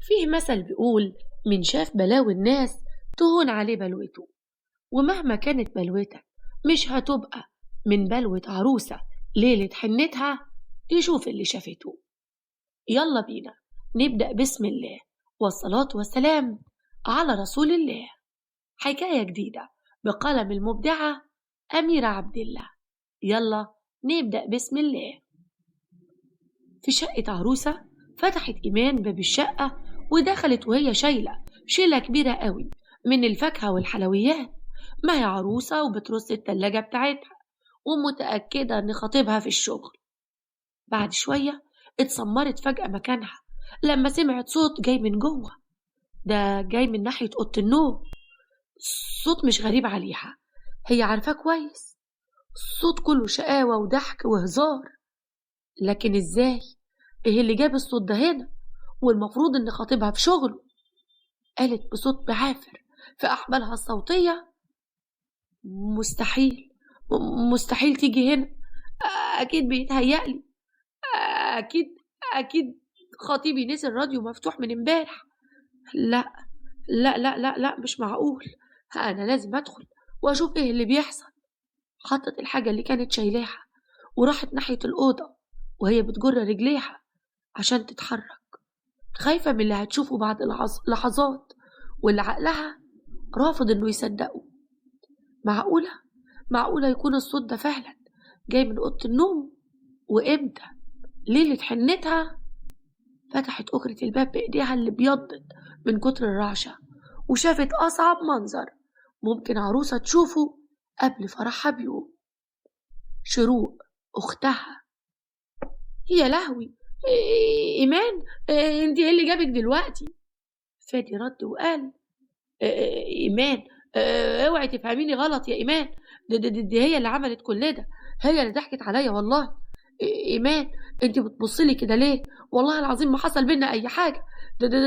فيه مثل بيقول: من شاف بلاوي الناس تهون عليه بلوته. ومهما كانت بلوتك مش هتبقى من بلوة عروسة ليلة حنتها تشوف اللي شافته. يلا بينا نبدأ بسم الله والصلاة والسلام على رسول الله. حكاية جديدة بقلم المبدعة أميرة عبد الله. يلا نبدأ بسم الله. في شقة عروسة فتحت إيمان باب الشقة ودخلت وهي شايلة شيلة كبيرة قوي من الفاكهة والحلويات. ما هي عروسة وبترص التلاجة بتاعتها ومتأكدة إن خطيبها في الشغل. بعد شوية اتسمرت فجأة مكانها لما سمعت صوت جاي من جوه. ده جاي من ناحية أوضة النوم. صوت مش غريب عليها، هي عارفاه كويس. الصوت كله شقاوة وضحك وهزار. لكن ازاي؟ ايه اللي جاب الصوت ده هنا؟ والمفروض ان خطيبها في شغله. قالت بصوت بعافر في احبالها الصوتية: مستحيل، مستحيل تيجي هنا. اكيد بيتهيألي. اكيد، اكيد خطيبي نسي الراديو مفتوح من امبارح. لا لا لا لا لا، مش معقول. انا لازم ادخل واشوف ايه اللي بيحصل. حطت الحاجة اللي كانت شايلاها وراحت ناحية الأوضة وهي بتجر رجليها عشان تتحرك، خايفة من اللي هتشوفه بعد لحظات، واللي عقلها رافض إنه يصدقه. معقولة؟ معقولة يكون الصوت ده فعلا جاي من أوضة النوم؟ وإمتى؟ ليلة حنتها؟ فتحت أكرة الباب بإيديها اللي بيضت من كتر الرعشة وشافت أصعب منظر ممكن عروسة تشوفه قبل فرحها بيوم. شروق أختها. يا لهوي، إيمان، انت ايه اللي جابك دلوقتي؟ فادي رد وقال: إيمان، اوعي تفهميني غلط يا إيمان. دي هي اللي عملت كل ده، هي اللي ضحكت عليا والله. إيمان، انت بتبصلي كده ليه؟ والله العظيم ما حصل بينا أي حاجة.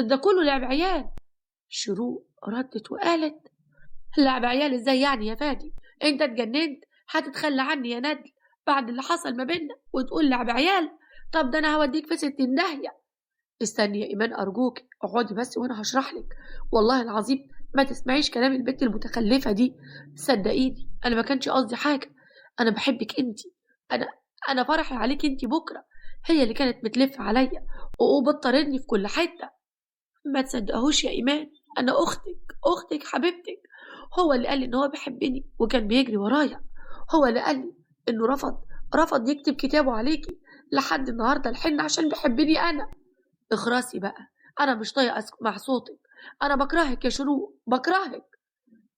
ده كله لعب عيال. شروق ردت وقالت: لعب عيال ازاي يعني يا فادي؟ انت اتجننت؟ هتتخلى عني يا ندل بعد اللي حصل ما بيننا وتقول لعب عيال؟ طب ده انا هوديك في 60 داهية. استني يا ايمان ارجوك، اقعدي بس وانا هشرح لك. والله العظيم ما تسمعيش كلام البنت المتخلفة دي. صدقيني انا ما كانش قصدي حاجة. انا بحبك انت. انا انا فرحي عليك انت بكرة. هي اللي كانت بتلف عليا وبتطاردني في كل حتة. ما تصدقهوش يا ايمان، انا اختك حبيبتك. هو اللي قال لي ان هو بيحبني وكان بيجري ورايا. هو اللي قال لي انه رفض يكتب كتابه عليكي لحد النهارده الحين عشان بيحبني انا. اخرسي بقى، انا مش طايقه اسمع صوتك. انا بكرهك يا شروق، بكرهك.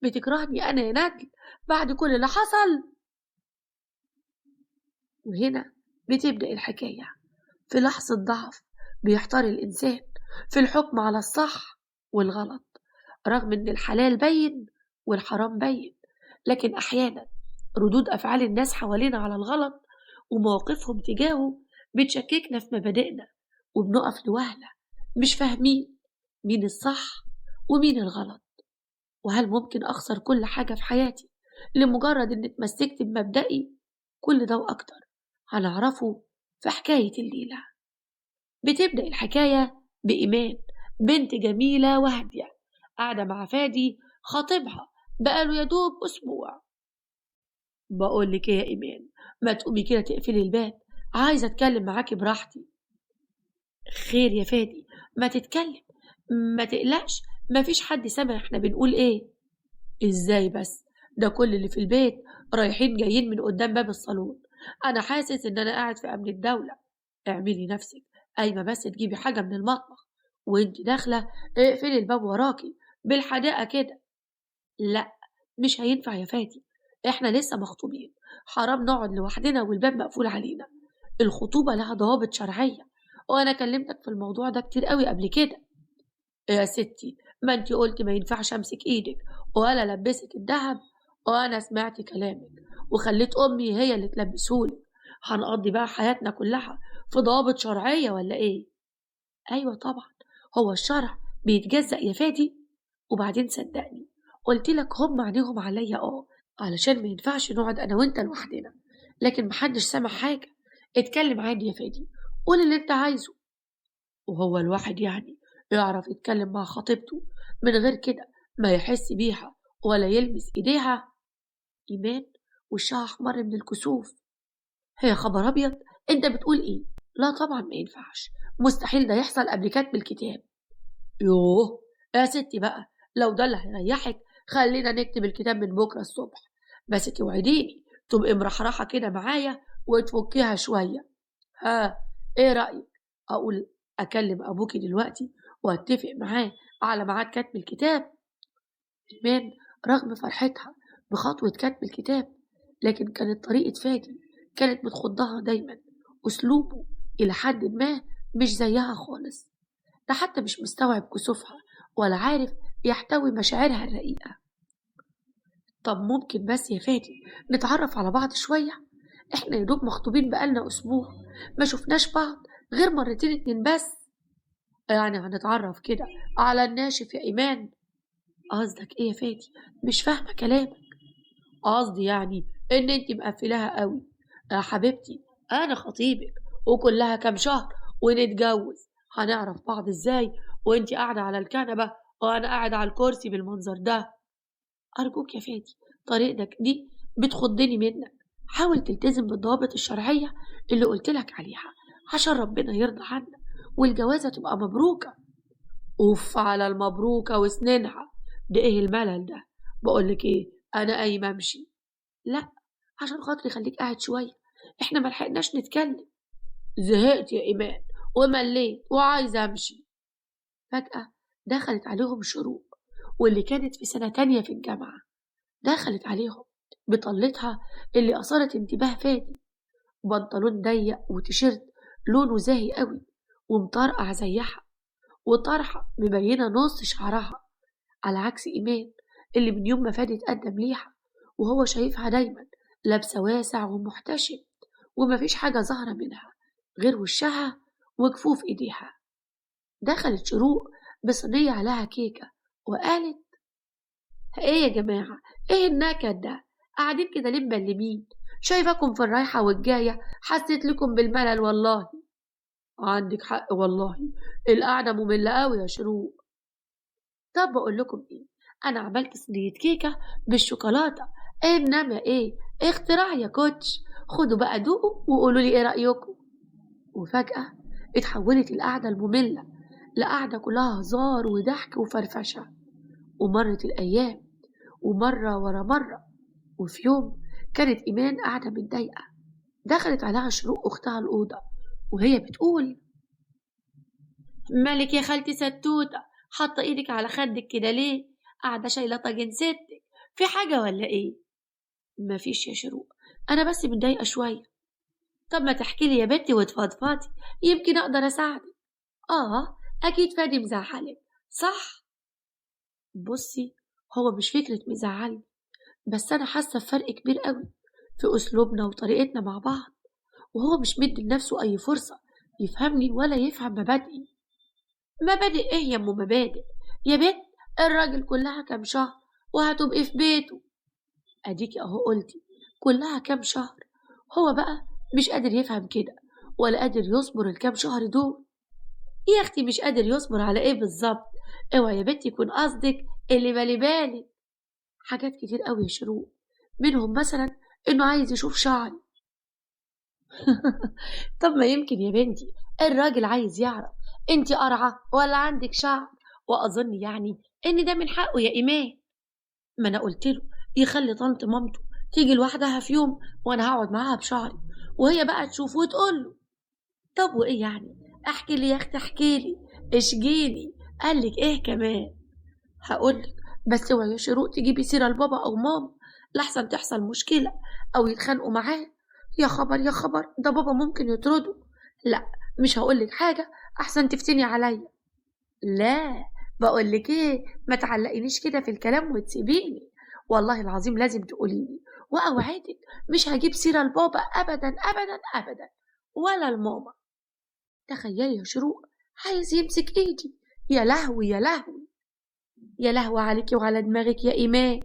بتكرهني انا يا ندل بعد كل اللي حصل؟ وهنا بتبدأ الحكاية. في لحظة ضعف بيحتار الإنسان في الحكم على الصح والغلط، رغم إن الحلال بين والحرام بين. لكن أحيانا ردود أفعال الناس حوالينا على الغلط ومواقفهم تجاهه بتشككنا في مبادئنا، وبنقف لوهلة مش فاهمين مين الصح ومين الغلط. وهل ممكن أخسر كل حاجة في حياتي لمجرد إني اتمسكت بمبدئي؟ كل ده وأكتر هنعرفه في حكاية الليلة. بتبدأ الحكاية بإيمان، بنت جميلة وهادية قاعدة مع فادي خطيبها بقاله يدوب أسبوع. بقول لك إيه يا إيمان، ما تقومي كده تقفلي الباب، عايزة أتكلم معاكي براحتي. خير يا فادي، ما تتكلم، ما تقلقش، ما فيش حد سامع احنا بنقول ايه. ازاي بس؟ ده كل اللي في البيت رايحين جايين من قدام باب الصالون. انا حاسس ان انا قاعد في امن الدولة. اعملي نفسك قايمة بس تجيبي حاجة من المطبخ، وانت داخلة اقفلي الباب وراكي بالحداقة كده. لا، مش هينفع يا فادي، احنا لسه مخطوبين، حرام نقعد لوحدنا والباب مقفول علينا. الخطوبة لها ضوابط شرعية، وانا كلمتك في الموضوع ده كتير قوي قبل كده. يا ستي، ما انتي قلتي ما ينفعش امسك ايدك ولا لبسك الذهب، وانا سمعت كلامك وخليت امي هي اللي تلبسهولك. هنقضي بقى حياتنا كلها في ضوابط شرعية ولا ايه؟ ايوه طبعا، هو الشرع بيتجزأ يا فادي. وبعدين صدقني قلت لك هم عينيهم عليا، علشان ما ينفعش نقعد انا وانت لوحدنا. لكن محدش سمع حاجة. اتكلم عادي يا فادي، قول اللي انت عايزه. وهو الواحد يعني يعرف يتكلم مع خطيبته من غير كده ما يحس بيها ولا يلمس ايديها؟ إيمان وشها أحمر من الكسوف. هي خبر أبيض، أنت بتقول إيه؟ لا طبعا ما ينفعش، مستحيل ده يحصل قبل كتب الكتاب. يوه يا ستي بقى، لو ده اللي هيريحك خلينا نكتب الكتاب من بكرة الصبح، بس توعديني تبقي مرحرحة كده معايا وتفكيها شوية. ها، إيه رأيك؟ أقول أكلم أبوكي دلوقتي وأتفق معاه على ميعاد كتب الكتاب؟ إيمان رغم فرحتها بخطوة كتب الكتاب، لكن كانت طريقة فادي كانت بتخضها دايما، أسلوبه إلى حد ما مش زيها خالص، ده حتى مش مستوعب كسوفها ولا عارف يحتوي مشاعرها الرقيقة. طب ممكن بس يا فادي نتعرف على بعض شوية؟ احنا يا دوب مخطوبين بقالنا أسبوع، ما شفناش بعض غير مرتين اتنين بس. يعني هنتعرف كده على الناشف يا إيمان؟ قصدك ايه يا فادي؟ مش فاهمة كلامك. قصدي يعني ان انت مقفلاها قوي يا حبيبتي، انا خطيبك وكلها كام شهر ونتجوز، هنعرف بعض ازاي وانت قاعدة على الكنبة وانا قاعد على الكرسي بالمنظر ده؟ ارجوك يا فادي، طريقتك دي بتخضني منك، حاول تلتزم بالضوابط الشرعية اللي قلتلك عليها عشان ربنا يرضى عنك والجوازة تبقى مبروكة. اوف على المبروكة وسنينها، ده ايه الملل ده؟ بقولك ايه، انا قايمة امشي. لا، عشان خاطري خليك قاعد شوية، احنا ملحقناش نتكلم. زهقت يا ايمان ومليت وعايزة امشي. فجأة دخلت عليهم شروق، واللي كانت في سنة تانية في الجامعة، دخلت عليهم بطلتها اللي أثارت انتباه فادي، بنطلون ضيق وتيشيرت لونه زاهي قوي ومطرقع زيها، وطرحة مبينة نص شعرها، على عكس إيمان اللي من يوم ما فادي اتقدم ليها وهو شايفها دايما لابسة واسع ومحتشم، ومفيش حاجة ظاهرة منها غير وشها وكفوف إيديها. دخلت شروق بصينية عليها كيكة وقالت: ايه يا جماعة، ايه النكد ده؟ قاعدين كده ليه مبلمين؟ شايفاكم في الرايحة والجاية حسيت لكم بالملل والله. عندك حق والله، القعدة مملة قوي يا شروق. طب بقول لكم ايه، انا عملت صينية كيكة بالشوكولاتة، ايه انما ايه، اختراع يا كوتش، خدوا بقى دوقوا وقولوا لي ايه رأيكم. وفجأة اتحولت القعدة المملة لقعدة كلها هزار وضحك وفرفشة. ومرت الأيام ومرة ورا مرة، وفي يوم كانت إيمان قاعدة متضايقة، دخلت عليها شروق أختها الأوضة وهي بتقول: مالك يا خالتي ستوتة، حاطة إيدك على خدك كده ليه؟ قاعدة شايلة طاجن ستك، في حاجة ولا إيه؟ مفيش يا شروق، أنا بس متضايقة شوية. طب ما تحكي لي يا بنتي وتفضفضي، يمكن أقدر أساعدك. أكيد فادي مزعلك، صح؟ بصي، هو مش فكرة مزعلني، بس أنا حاسة بفرق كبير قوي في أسلوبنا وطريقتنا مع بعض، وهو مش مدي لنفسه أي فرصة يفهمني ولا يفهم مبادئي. مبادئ إيه يا أم مبادئ؟ يا بنت الراجل كلها كام شهر وهتبقي في بيته. أديكي أهو قلتي كلها كام شهر، هو بقى مش قادر يفهم كده ولا قادر يصبر الكام شهر دول. يا أختي مش قادر يصبر على إيه بالظبط؟ اوعي يا بنتي يكون قصدك اللي بالي بالك حاجات كتير قوي يا شروق، منهم مثلا إنه عايز يشوف شعري. طب ما يمكن يا بنتي الراجل عايز يعرف انتي قرعة ولا عندك شعر، وأظن يعني إن ده من حقه يا إيمان. ما أنا قلتله يخلي طنط مامته تيجي لوحدها في يوم وأنا هقعد معاها بشعري وهي بقى تشوفه وتقوله. طب وإيه يعني؟ أحكي لي يا أختي أحكي لي، اشجيني، قالك إيه كمان؟ هقولك، بس اوعي يا شروق تجيبي سيرة لبابا أو ماما لحسن تحصل مشكلة أو يتخانقوا معاه. يا خبر يا خبر، ده بابا ممكن يطرده. لا، مش هقولك حاجة أحسن تفتني عليا. لا، بقولك إيه، ما تعلقينيش كده في الكلام وتسيبيني، والله العظيم لازم تقوليلي، وأوعدك مش هجيب سيرة لبابا أبدا أبدا أبدا ولا لماما. تخيلي يا شروق عايز يمسك إيدي، يا لهوي يا لهوي، يا لهوي عليكي وعلى دماغك يا إيمان.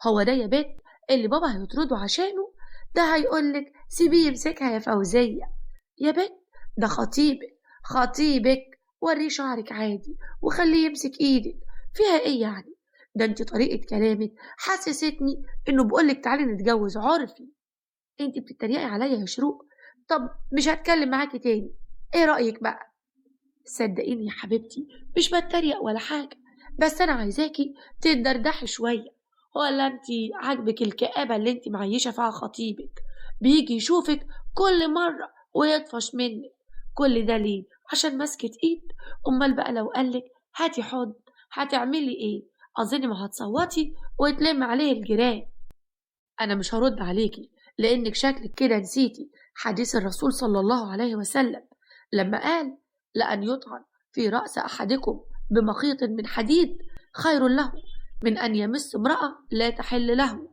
هو ده يا بت اللي بابا هيطرده عشانه؟ ده هيقولك سيبيه يمسكها يا فوزية. يا بت ده خطيبك، خطيبك وريه شعرك عادي وخليه يمسك ايدك، فيها ايه يعني؟ ده انت طريقة كلامك حسستني انه بقولك تعالي نتجوز عرفي. انت بتتريقي عليا يا شروق؟ طب مش هتكلم معاكي تاني، ايه رأيك بقى؟ صدقيني يا حبيبتي مش بتريق ولا حاجة، بس أنا عايزاكي تتدردحي شوية. ولا انتي عاجبك الكآبة اللي انتي معيشة فيها خطيبك؟ بيجي يشوفك كل مرة ويطفش منك. كل ده ليه؟ عشان ماسكة ايد؟ أمال بقى لو قالك هاتي حضن هتعملي ايه؟ أظن ما هتصوتي وتلم عليه الجيران. أنا مش هرد عليكي لأنك شكلك كده نسيتي حديث الرسول صلى الله عليه وسلم لما قال: لأن يطعن في رأس أحدكم بمخيط من حديد خير له من أن يمس امرأة لا تحل له.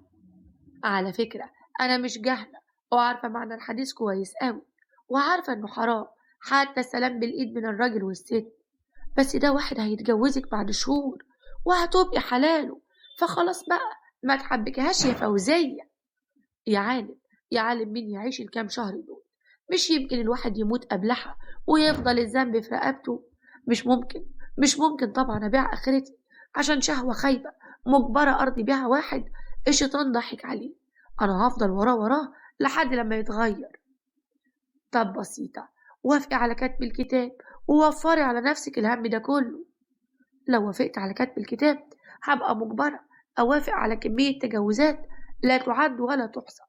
على فكرة أنا مش جاهلة وعارفة معنى الحديث كويس قوي، وعارفة إنه حرام حتى السلام بالإيد من الراجل والست، بس ده واحد هيتجوزك بعد شهور وهتبقي حلاله، فخلاص بقى ما تحبكهاش يا فوزية. يا عالم، يا عالم مين يعيش الكام شهر دول؟ مش يمكن الواحد يموت قبلها ويفضل الذنب في رقبته؟ مش ممكن، مش ممكن طبعا أبيع آخرتي عشان شهوة خايبة مجبرة أرضي بيها واحد الشيطان ضحك عليه. أنا هفضل وراه لحد لما يتغير. طب بسيطة، وافقي على كتب الكتاب ووفري على نفسك الهم ده كله. لو وافقت على كتب الكتاب هبقى مجبرة أوافق على كمية تجاوزات لا تعد ولا تحصى،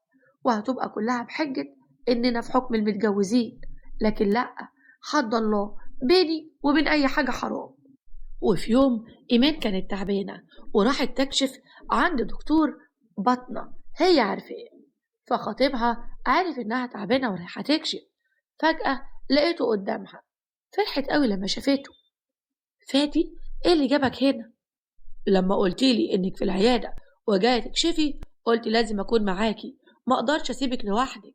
وهتبقى كلها بحجة إننا في حكم المتجوزين. لكن لأ، حد الله بيني وبين أي حاجة حرام. وفي يوم إيمان كانت تعبانة وراحت تكشف عند دكتور بطنة هي عارفاه، فخطيبها عارف إنها تعبانة ورايحة تكشف. فجأة لقيته قدامها، فرحت قوي لما شافته. فادي، ايه اللي جابك هنا؟ لما قلتيلي انك في العيادة وجاية تكشفي قلت لازم اكون معاكي، ما اقدرش اسيبك لوحدك.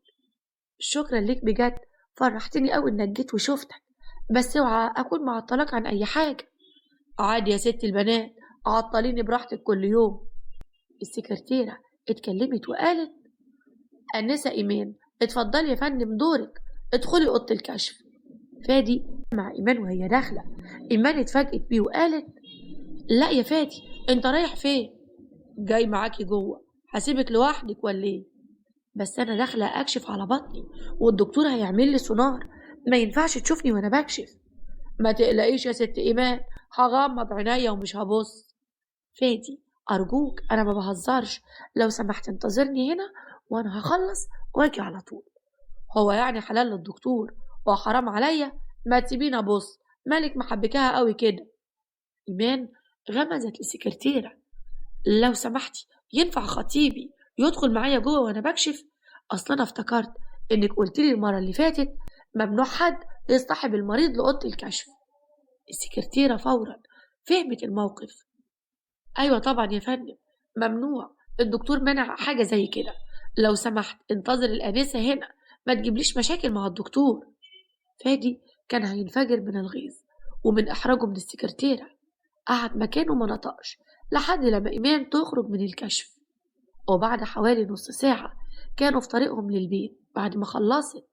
شكرا ليك بجد، فرحتني قوي انك جيت وشفتك، بس اوعى اكون معطلك عن اي حاجة. عادي يا ست البنات، عطليني براحتك كل يوم. السكرتيرة اتكلمت وقالت: أنسة إيمان، اتفضلي يا فندم دورك، ادخلي أوضة الكشف. فادي مع إيمان وهي داخلة، إيمان اتفاجئت بيه وقالت: لا يا فادي، انت رايح فين؟ جاي معاكي جوه، هسيبك لوحدك ولا ايه؟ بس انا داخله اكشف على بطني والدكتور هيعمل لي سونار، ما ينفعش تشوفني وانا بكشف. ما تقلقيش يا ست ايمان، هغمض عينيا ومش هبص. فادي ارجوك انا ما بهزرش، لو سمحت انتظرني هنا وانا هخلص واجي على طول. هو يعني حلال للدكتور وحرام عليا؟ ما تسيبيني ابص، مالك محبكاها قوي كده؟ ايمان غمزت للسكرتيرة: لو سمحتي ينفع خطيبي يدخل معايا جوه وانا بكشف؟ اصلا انا افتكرت انك قلت لي المره اللي فاتت ممنوع حد يصطحب المريض لاوضه الكشف. السكرتيره فورا فهمت الموقف. ايوه طبعا يا فندم، ممنوع، الدكتور منع حاجه زي كده. لو سمحت انتظر الانسه هنا، ما تجيبليش مشاكل مع الدكتور. فادي كان هينفجر من الغيظ ومن احراجه من السكرتيره، قعد مكانه ما نطقش لحد لما إيمان تخرج من الكشف. وبعد حوالي نص ساعة كانوا في طريقهم للبيت بعد ما خلصت.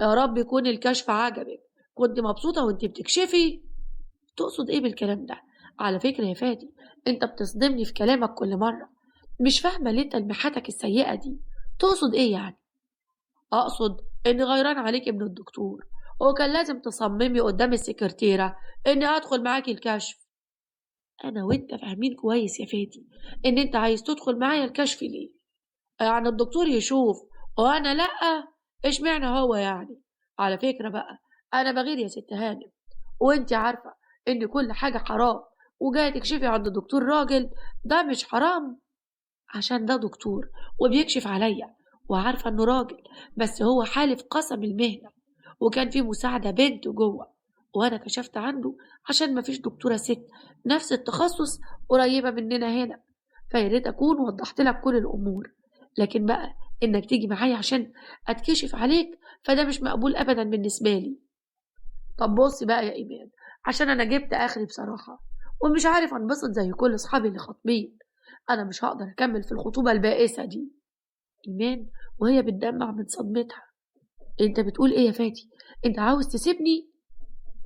يا رب يكون الكشف عجبك، كنت مبسوطة وانت بتكشفي؟ تقصد ايه بالكلام ده؟ على فكرة يا فادي، انت بتصدمني في كلامك كل مرة، مش فاهمة ليه تلميحاتك السيئة دي، تقصد ايه يعني؟ اقصد اني غيران عليك ابن الدكتور، وكان لازم تصممي قدام السكرتيرة اني ادخل معاكي الكشف. انا وانت فاهمين كويس يا فادي ان انت عايز تدخل معايا الكشف ليه؟ يعني الدكتور يشوف وانا لا؟ اشمعنى هو يعني؟ على فكرة بقى، انا بغير يا ست هانم، وانت عارفة ان كل حاجة حرام، وجاية تكشفي عند دكتور راجل ده مش حرام؟ عشان ده دكتور وبيكشف عليا، وعارفة انه راجل، بس هو حالف قسم المهنة، وكان في مساعدة بنت جوه، وانا كشفت عنده عشان مفيش دكتورة ست نفس التخصص قريبة مننا هنا، فياريت اكون وضحت لك كل الامور. لكن بقى انك تيجي معايا عشان اتكشف عليك فده مش مقبول ابدا بالنسبة لي. طب بصي بقى يا ايمان، عشان انا جبت اخري بصراحة ومش عارف انبسط زي كل اصحابي اللي خاطبين، انا مش هقدر اكمل في الخطوبة البائسة دي. ايمان وهي بتدمع من صدمتها: انت بتقول ايه يا فادي؟ انت عاوز تسيبني؟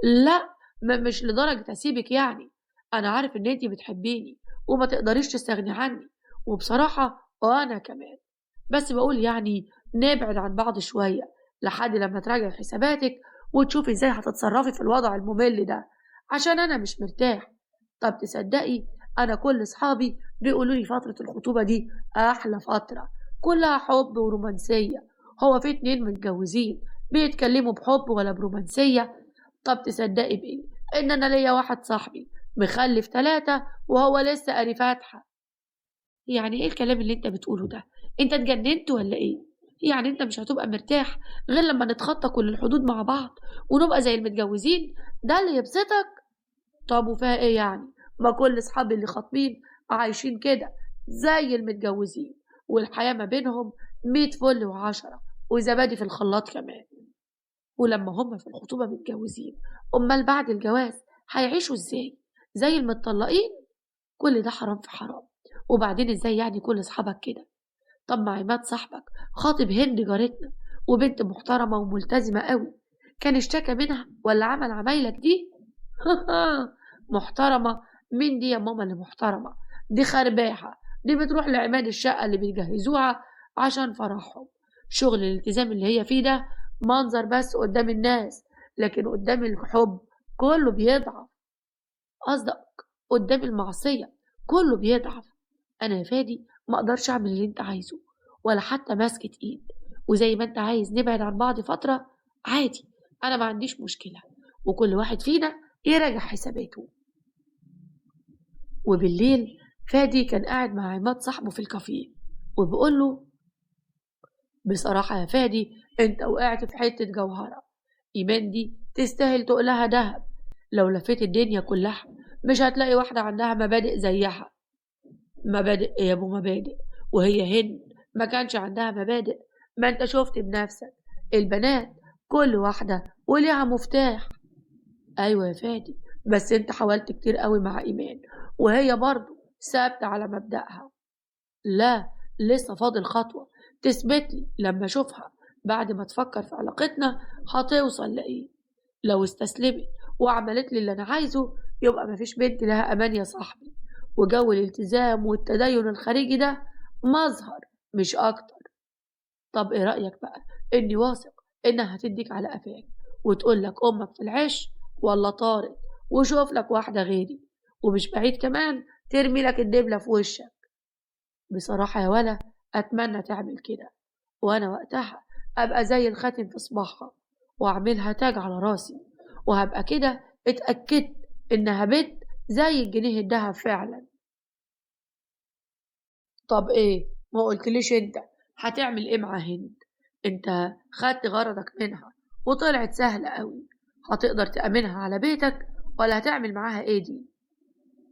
لأ، مش لدرجة أسيبِك يعني، أنا عارف إن أنتِ بتحبيني وما تقدريش تستغني عني، وبصراحة وأنا كمان، بس باقول يعني نبعد عن بعض شوية لحد لمّا تراجعي حساباتِك وتشوفي إزاي هتتصرّفي في الوضع المُمِل ده، عشان أنا مش مرتاح. طَب تصدّقي أنا كل صحابي بيقولوا لي فترة الخطوبة دي أحلى فترة، كلّها حُب ورومانسية، هو في 2 متجوّزين بيتكلّموا بحُب ولا برومانسية؟ طب تصدقي بإيه؟ إن أنا ليّا واحد صاحبي مخلّف 3 وهو لسه قاري فاتحة. يعني إيه الكلام اللي أنت بتقوله ده؟ أنت اتجننت والّا إيه؟ يعني أنت مش هتبقى مرتاح غير لمّا نتخطى كل الحدود مع بعض ونبقى زي المتجوزين، ده اللي يبسطك؟ طب وفيها إيه يعني؟ ما كل أصحابي اللي خاطبين عايشين كده زي المتجوزين، والحياة ما بينهم 100 فل و10 وزبادي في الخلاط كمان. ولمّا هُم في الخطوبة متجوزين، أُمّال بعد الجواز هيعيشوا إزاي؟ زي المتطلقين؟ كل ده حرام في حرام. وبعدين إزاي يعني كل أصحابك كده؟ طب ما عماد صاحبك خاطب هند جارتنا وبنت محترمة وملتزمة أوي، كان اشتكى منها والّا عمل عمايلك دي؟ محترمة؟ مين دي يا ماما اللي محترمة؟ دي خرباحة، دي بتروح لعماد الشقة اللي بيجهزوها عشان فرحهم. شغل الالتزام اللي هي فيه ده منظر بس قدام الناس، لكن قدام الحب كله بيضعف. قصدك قدام المعصية كله بيضعف. أنا يا فادي ما أقدرش أعمل اللي أنت عايزه ولا حتى ماسكة إيد، وزي ما أنت عايز نبعد عن بعض فترة عادي، أنا ما عنديش مشكلة، وكل واحد فينا يراجع حساباته. وبالليل فادي كان قاعد مع عماد صاحبه في الكافيه وبيقول له: بصراحة يا فادي أنت وقعت في حتة جوهرة، إيمان دي تستاهل تقلها دهب. لو لفيت الدنيا كلها مش هتلاقي واحدة عندها مبادئ زيها. مبادئ إيه يا أبو مبادئ؟ وهي هند ما كانش عندها مبادئ؟ ما أنت شفت بنفسك، البنات كل واحدة وليها مفتاح. أيوة يا فادي، بس أنت حاولت كتير قوي مع إيمان وهي برضه ثابتة على مبدأها. لا، لسه فاضل خطوة تثبت لي لما أشوفها. بعد ما تفكر في علاقتنا هتوصل لإيه. لو استسلمت وعملت لي اللي أنا عايزه يبقى مفيش بنت لها أمان يا صاحبي، وجو الالتزام والتدين الخارجي ده مظهر مش أكتر. طب إيه رأيك بقى إني واثق إنها هتديك على قفاك وتقول لك أمك في العش ولا طارت وشوف لك واحدة غيري، ومش بعيد كمان ترمي لك الدبلة في وشك. بصراحة يا ولا أتمنى تعمل كده، وأنا وقتها أبقى زي الخاتم في صباعها وأعملها تاج على راسي، وهبقى كده اتأكدت إنها بنت زي الجنيه الدهب فعلا. طب إيه ما قلتليش أنت هتعمل إيه مع هند؟ أنت خدت غرضك منها وطلعت سهلة قوي، هتقدر تأمنها على بيتك ولا هتعمل معاها إيه دي؟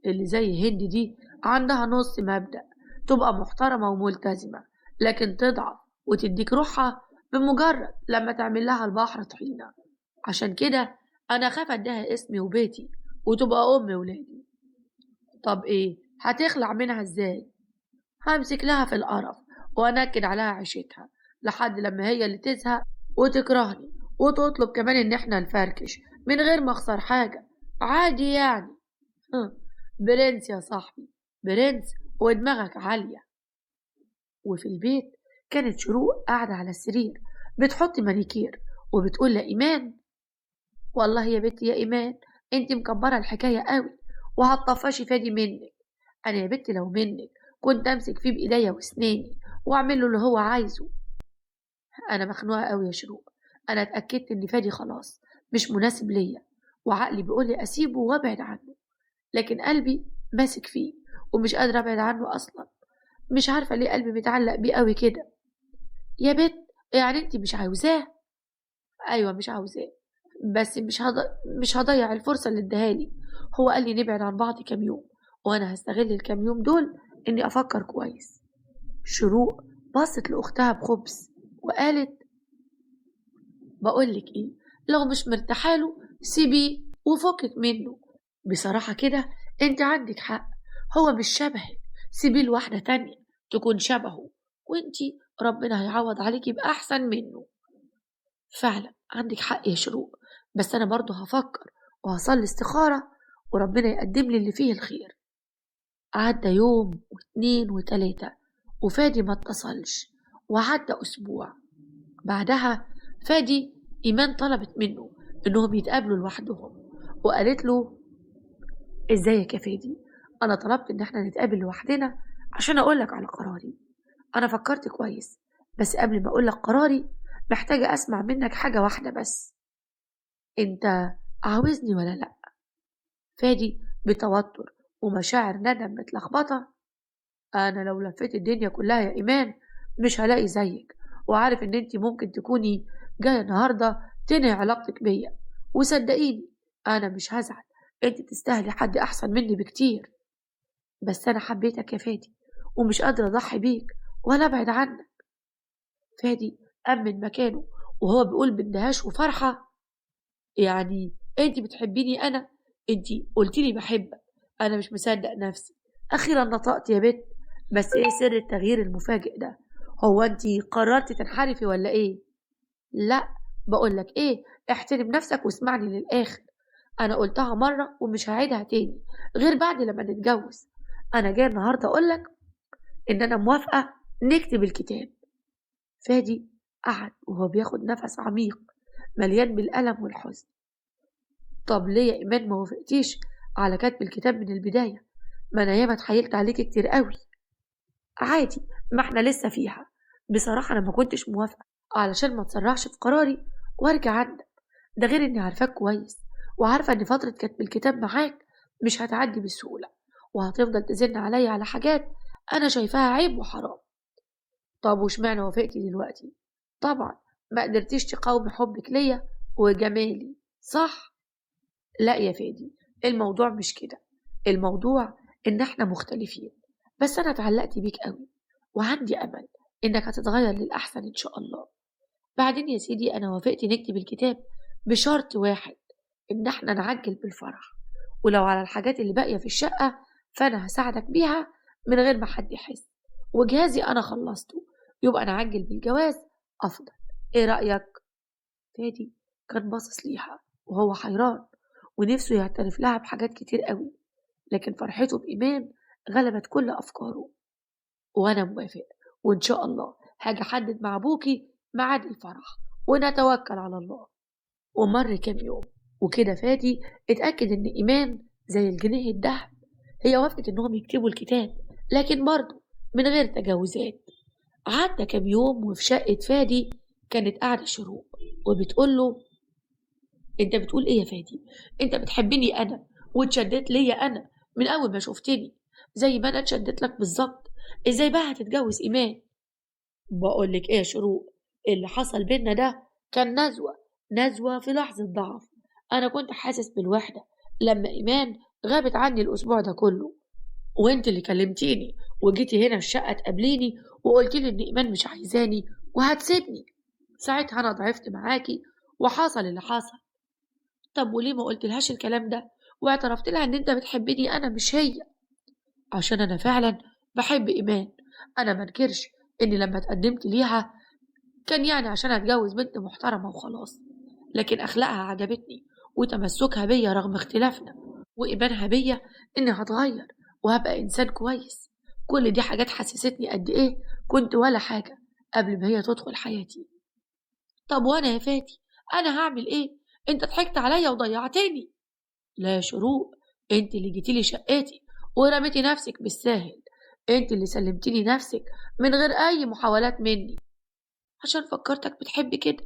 اللي زي هند دي عندها نص مبدأ، تبقى محترمة وملتزمة لكن تضعف وتديك روحها بمجرد لما تعمل لها البحر طحينة. عشان كده أنا خاف أديها اسمي وبيتي وتبقى أم ولادي. طب إيه هتخلع منها إزاي؟ همسك لها في القرف وأنكد عليها عيشتها لحد لما هي اللي تزهق وتكرهني وتطلب كمان إن إحنا نفركش من غير ما أخسر حاجة. عادي يعني. برنس يا صاحبي، برنس ودماغك عالية. وفي البيت كانت شروق قاعدة على السرير بتحط مانيكير وبتقول لإيمان: والله يا بنتي يا إيمان انت مكبرة الحكاية قوي وهتطفشي فادي منك. أنا يا بنتي لو منك كنت أمسك فيه بإيديا وأسناني وأعمل له اللي هو عايزه. أنا مخنوقة قوي يا شروق، أنا اتأكدت إن فادي خلاص مش مناسب ليا، وعقلي بيقولي أسيبه وأبعد عنه، لكن قلبي ماسك فيه ومش قادرة أبعد عنه أصلا. مش عارفة ليه قلبي متعلق بيه قوي كده. يا بت يعني انت مش عاوزاه؟ ايوه مش عاوزاه، بس مش هضيع الفرصة اللي اداهالي. هو قال لي نبعد عن بعض كام يوم وانا هستغل الكام يوم دول اني افكر كويس. شروق بصت لاختها بخبز وقالت: بقولك ايه، لو مش مرتاحاله سيبيه وفكك منه. بصراحة كده انت عندك حق، هو مش شبهك، سيبيه لواحدة تانية تكون شبهه، وانتي ربنا هيعوض عليكي بأحسن منه. فعلا عندك حق يا شروق، بس أنا برضه هفكر وهصلي استخارة وربنا يقدم لي اللي فيه الخير. عدى يوم واتنين وتلاتة وفادي ما اتصلش، وعدى أسبوع. بعدها فادي إيمان طلبت منه إنهم يتقابلوا لوحدهم، وقالت له: ازيك يا فادي، أنا طلبت إن احنا نتقابل لوحدنا عشان أقولك على قراري. أنا فكرت كويس، بس قبل ما أقولك قراري محتاجة أسمع منك حاجة واحدة بس. أنت عاوزني ولا لأ؟ فادي بتوتر ومشاعر ندم متلخبطة: أنا لو لفيت الدنيا كلها يا إيمان مش هلاقي زيك، وعارف إن أنت ممكن تكوني جاية النهاردة تنهي علاقتك بيا، وصدقيني أنا مش هزعل، أنت تستاهلي حد أحسن مني بكتير. بس أنا حبيتك يا فادي ومش قادرة أضحي بيك ولا أبعد عنك. فادي قام من مكانه وهو بيقول باندهاش وفرحة: يعني أنت بتحبيني أنا؟ أنت قلتيلي بحبك، أنا مش مصدق نفسي، أخيرا نطقت يا بت. بس إيه سر التغيير المفاجئ ده؟ هو أنت قررتي تنحرفي ولا إيه؟ لا، بقولك إيه، احترم نفسك واسمعني للآخر. أنا قلتها مرة ومش هعيدها تاني غير بعد لما نتجوز. أنا جاي النهاردة أقولك إن أنا موافقة نكتب الكتاب. فادي قعد وهو بياخد نفس عميق مليان بالألم والحزن. طب ليه يا إيمان ما وافقتيش على كتب الكتاب من البداية؟ ما أنا ياما اتحايلت عليكي كتير قوي. عادي، ما احنا لسه فيها. بصراحة أنا ما كنتش موافقة علشان ما اتسرعش في قراري وارجع عندك. ده غير إني عارفاك كويس وعارفة إن فترة كتب الكتاب معاك مش هتعدي بسهولة، وهتفضل تزن عليا على حاجات أنا شايفاها عيب وحرام. طب واشمعنى وافقتي دلوقتي؟ طبعا ما قدرتيش تقاومي حبك ليا وجمالي، صح؟ لا يا فادي، الموضوع مش كده. الموضوع إن احنا مختلفين، بس أنا اتعلقت بيك قوي وعندي أمل إنك هتتغير للأحسن إن شاء الله. بعدين يا سيدي أنا وافقت نكتب الكتاب بشرط واحد: إن احنا نعجل بالفرح، ولو على الحاجات اللي باقية في الشقة فأنا هساعدك بيها من غير ما حد يحس، وجهازي أنا خلصته، يبقى نعجل بالجواز أفضل. إيه رأيك؟ فادي كان باصص ليها وهو حيران ونفسه يعترف لها بحاجات كتير قوي، لكن فرحته بإيمان غلبت كل أفكاره. وأنا موافق، وإن شاء الله هاجي أحدد مع أبوكي ميعاد الفرح ونتوكل على الله. ومر كام يوم وكده فادي اتأكد إن إيمان زي الجنيه الدهب. هي وافقت إنهم يكتبوا الكتاب، لكن برضه من غير تجاوزات. عدى كام يوم وفي شقة فادي كانت قاعدة شروق وبتقول له: انت بتقول ايه يا فادي؟ انت بتحبني انا واتشدت ليا انا من اول ما شفتني زي ما انا اتشدت لك بالظبط. ازاي بقى هتتجوز ايمان؟ بقول لك ايه يا شروق، اللي حصل بينا ده كان نزوة في لحظة ضعف. انا كنت حاسس بالوحدة لما ايمان غابت عني الاسبوع ده كله، وانت اللي كلمتيني وجيتي هنا الشقة تقابليني وقلتي لي ان ايمان مش عايزاني وهتسيبني. ساعتها انا ضعفت معاكي وحصل اللي حصل. طب وليه ما قلتلهاش الكلام ده واعترفت لها ان انت بتحبني انا مش هي؟ عشان انا فعلا بحب ايمان. انا منكرش اني لما اتقدمت ليها كان يعني عشان اتجوز بنت محترمة وخلاص، لكن اخلاقها عجبتني وتمسكها بيا رغم اختلافنا، وايمانها بيا اني هتغير وهبقى انسان كويس. كل دي حاجات حسستني قد ايه كنت ولا حاجة قبل ما هي تدخل حياتي. طب وانا يا فاتي انا هعمل ايه؟ انت ضحكت عليا وضيعتني. لا يا شروق، انت اللي جيتيلي شقتي ورميتي نفسك بالساهل. انت اللي سلمتيلي نفسك من غير اي محاولات مني، عشان فكرتك بتحب كده،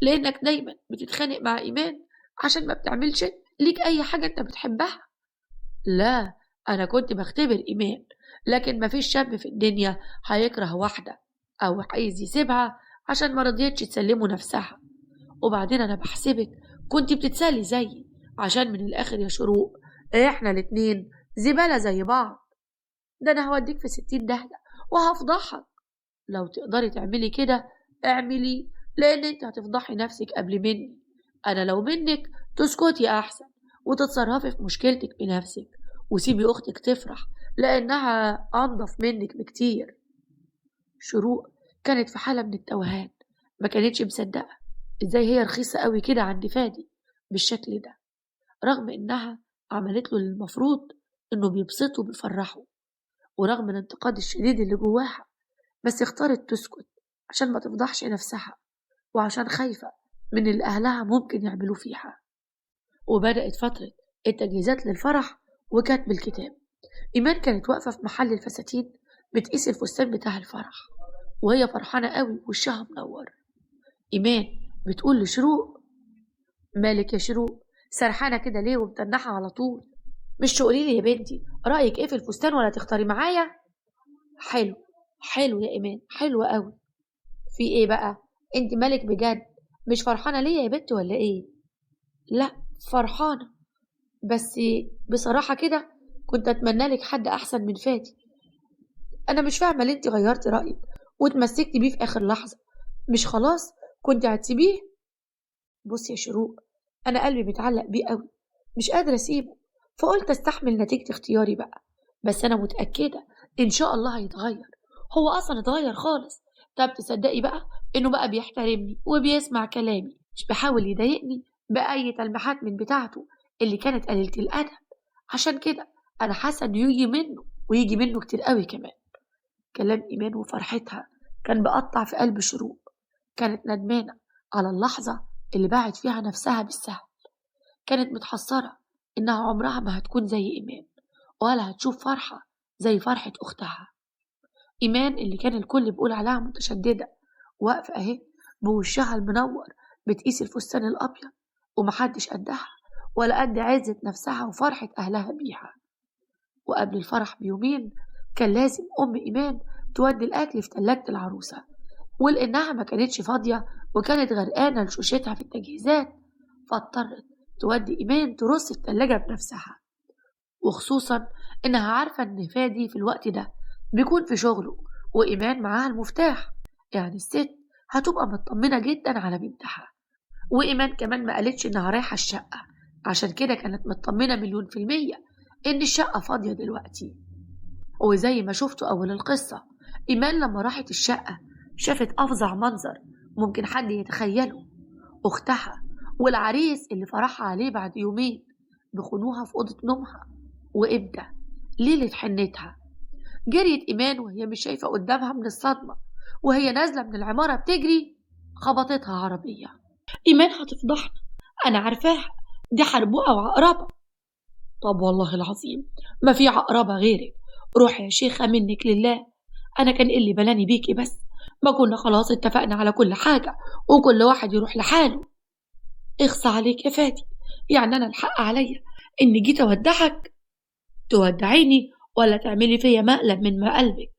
لانك دايما بتتخانق مع ايمان عشان ما بتعملش ليك اي حاجة انت بتحبها. لا، انا كنت بختبر ايمان، لكن مفيش شاب في الدنيا هيكره واحدة او عايز يسيبها عشان ما رضيتش تسلمه نفسها. وبعدين انا بحسبك كنت بتتسالي زيي، عشان من الاخر يا شروق احنا الاتنين زبالة زي بعض. ده انا هوديك في 60 داهية وهفضحك. لو تقدري تعملي كده اعملي، لان انت هتفضحي نفسك قبل مني. انا لو منك تسكتي احسن وتتصرفي في مشكلتك بنفسك، وسيبي اختك تفرح لانها انضف منك بكتير. شروق كانت في حالة من التوهان، ما كانتش مصدقة ازاي هي رخيصة قوي كده عند فادي بالشكل ده. رغم إنها عملت له اللي المفروض إنه بيبسطه وبيفرحه، ورغم الانتقاد الشديد اللي جواها، بس اختارت تسكت عشان ما تفضحش نفسها، وعشان خايفة من اللي أهلها ممكن يعملوه فيها. وبدأت فترة التجهيزات للفرح وكتب الكتاب. إيمان كانت واقفة في محل الفساتين بتقيس الفستان بتاع الفرح، وهي فرحانة قوي ووشها منور. إيمان بتقول لشروق: مالك يا شروق سرحانة كده ليه ومتنحة على طول؟ مش تقوليلي يا بنتي رأيك ايه في الفستان ولا تختاري معايا؟ حلو، حلو يا إيمان، حلو قوي. في ايه بقى؟ انت مالك بجد؟ مش فرحانة ليا يا بنتي ولا ايه؟ لا فرحانة، بس بصراحة كده كنت أتمنى لك حد أحسن من فادي. أنا مش فاهمة ليه أنت غيرتي رأيك وتمسكتي بيه في آخر لحظة، مش خلاص كنت هتسيبيه؟ بص يا شروق، أنا قلبي متعلق بيه قوي، مش قادرة أسيبه، فقلت أستحمل نتيجة اختياري بقى. بس أنا متأكدة إن شاء الله هيتغير، هو أصلا اتغير خالص. طب تصدقي بقى إنه بقى بيحترمني وبيسمع كلامي، مش بيحاول يضايقني بأي تلميحات من بتاعته اللي كانت قليلة الأدب. عشان كده أنا حاسة إنه يجي منه ويجي منه كتير قوي كمان. كلام إيمان وفرحتها كان بقطع في قلب شروق. كانت ندمانة على اللحظة اللي باعت فيها نفسها بالسهل، كانت متحسرة إنها عمرها ما هتكون زي إيمان، ولا هتشوف فرحة زي فرحة أختها. إيمان اللي كان الكل بيقول عليها متشددة واقفة أهي بوشها المنور بتقيس الفستان الأبيض، ومحدش قدها ولا قد عزة نفسها وفرحة أهلها بيها. وقبل الفرح بيومين كان لازم أم إيمان تودي الأكل في تلاجة العروسة، ولأنها ما كانتش فاضية وكانت غرقانة لشوشتها في التجهيزات، فاضطرت تودي إيمان ترص التلاجة بنفسها، وخصوصا إنها عارفة إن فادي في الوقت ده بيكون في شغله وإيمان معاها المفتاح، يعني الست هتبقى مطمنة جدا على بنتها. وإيمان كمان ما قالتش إنها رايحة الشقة، عشان كده كانت مطمنة 100% إن الشقة فاضية دلوقتي. وزي ما شفتوا أول القصة، إيمان لما راحت الشقة شافت أفظع منظر ممكن حد يتخيله. أختها والعريس اللي فرحها عليه بعد يومين بخنوها في أوضة نومها، وإبدأ ليلة حنتها. جريت إيمان وهي مش شايفة قدامها من الصدمة، وهي نازلة من العمارة بتجري خبطتها عربية. إيمان هتفضحنا، أنا عارفاها، دي حربوقة وعقربة. طب والله العظيم ما في عقربة غيرك، روحي يا شيخة منك لله، أنا كان اللي بلاني بيكي بس، ما كنا خلاص اتفقنا على كل حاجة وكل واحد يروح لحاله. اخصى عليك يا فادي، يعني أنا الحق عليا إني جيت أودعك؟ تودعيني ولا تعملي فيا مقلب من مقلبك؟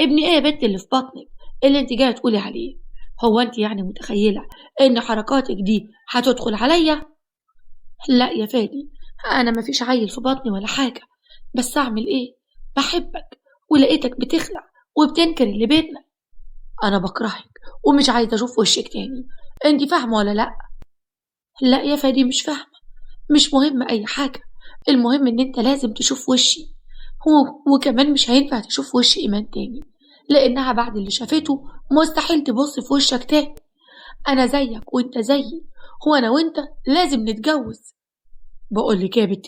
ابني ايه يا بنت اللي في بطنك اللي انت جايه تقولي عليه؟ هو انت يعني متخيله ان حركاتك دي هتدخل عليا؟ لا يا فادي، انا مفيش عيل في بطني ولا حاجه، بس اعمل ايه؟ بحبك ولقيتك بتخلع وبتنكر اللي بينا. انا بكرهك ومش عايزه اشوف وشك تاني، انت فاهمه ولا لا؟ لا يا فادي مش فاهمه، مش مهم اي حاجه، المهم ان انت لازم تشوف وشي، وكمان مش هينفع تشوف وش ايمان تاني، لانها بعد اللي شافته مستحيل تبص في وشك تاني. انا زيك وانت زيي، هو انا وانت لازم نتجوز. بقولك يا بنت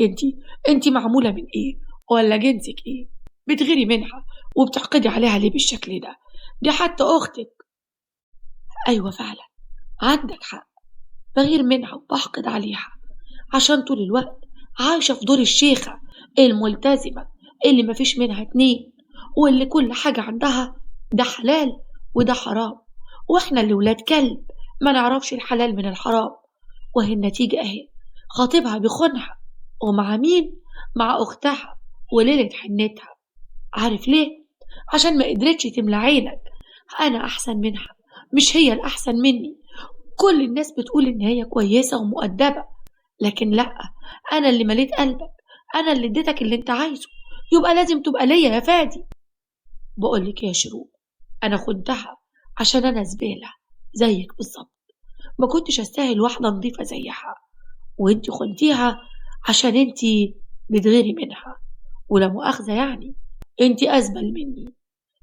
انتي معموله من ايه ولا جنسك ايه؟ بتغيري منها وبتحقدي عليها ليه بالشكل ده؟ دي حتى اختك. ايوه فعلا عندك حق، بغير منها وبحقد عليها عشان طول الوقت عايشه في دور الشيخه الملتزمه اللي مفيش منها اتنين، واللي كل حاجه عندها ده حلال وده حرام، واحنا اللي ولاد كلب ما نعرفش الحلال من الحرام. وهي النتيجه اهي، خطيبها بيخونها، ومع مين؟ مع اختها وليله حنتها. عارف ليه؟ عشان ما قدرتش تملى عينك، انا احسن منها، مش هي الاحسن مني. كل الناس بتقول ان هي كويسه ومؤدبه، لكن لا، انا اللي مليت قلبك، انا اللي اديتك اللي انت عايزه، يبقى لازم تبقى ليا يا فادي. بقولك يا شروق، انا خنتها عشان انا زباله زيك بالظبط، ما كنتش استاهل واحده نظيفه زيها، وانت خنتيها عشان انت بتغيري منها، ولا مؤاخذه يعني انت ازبل مني،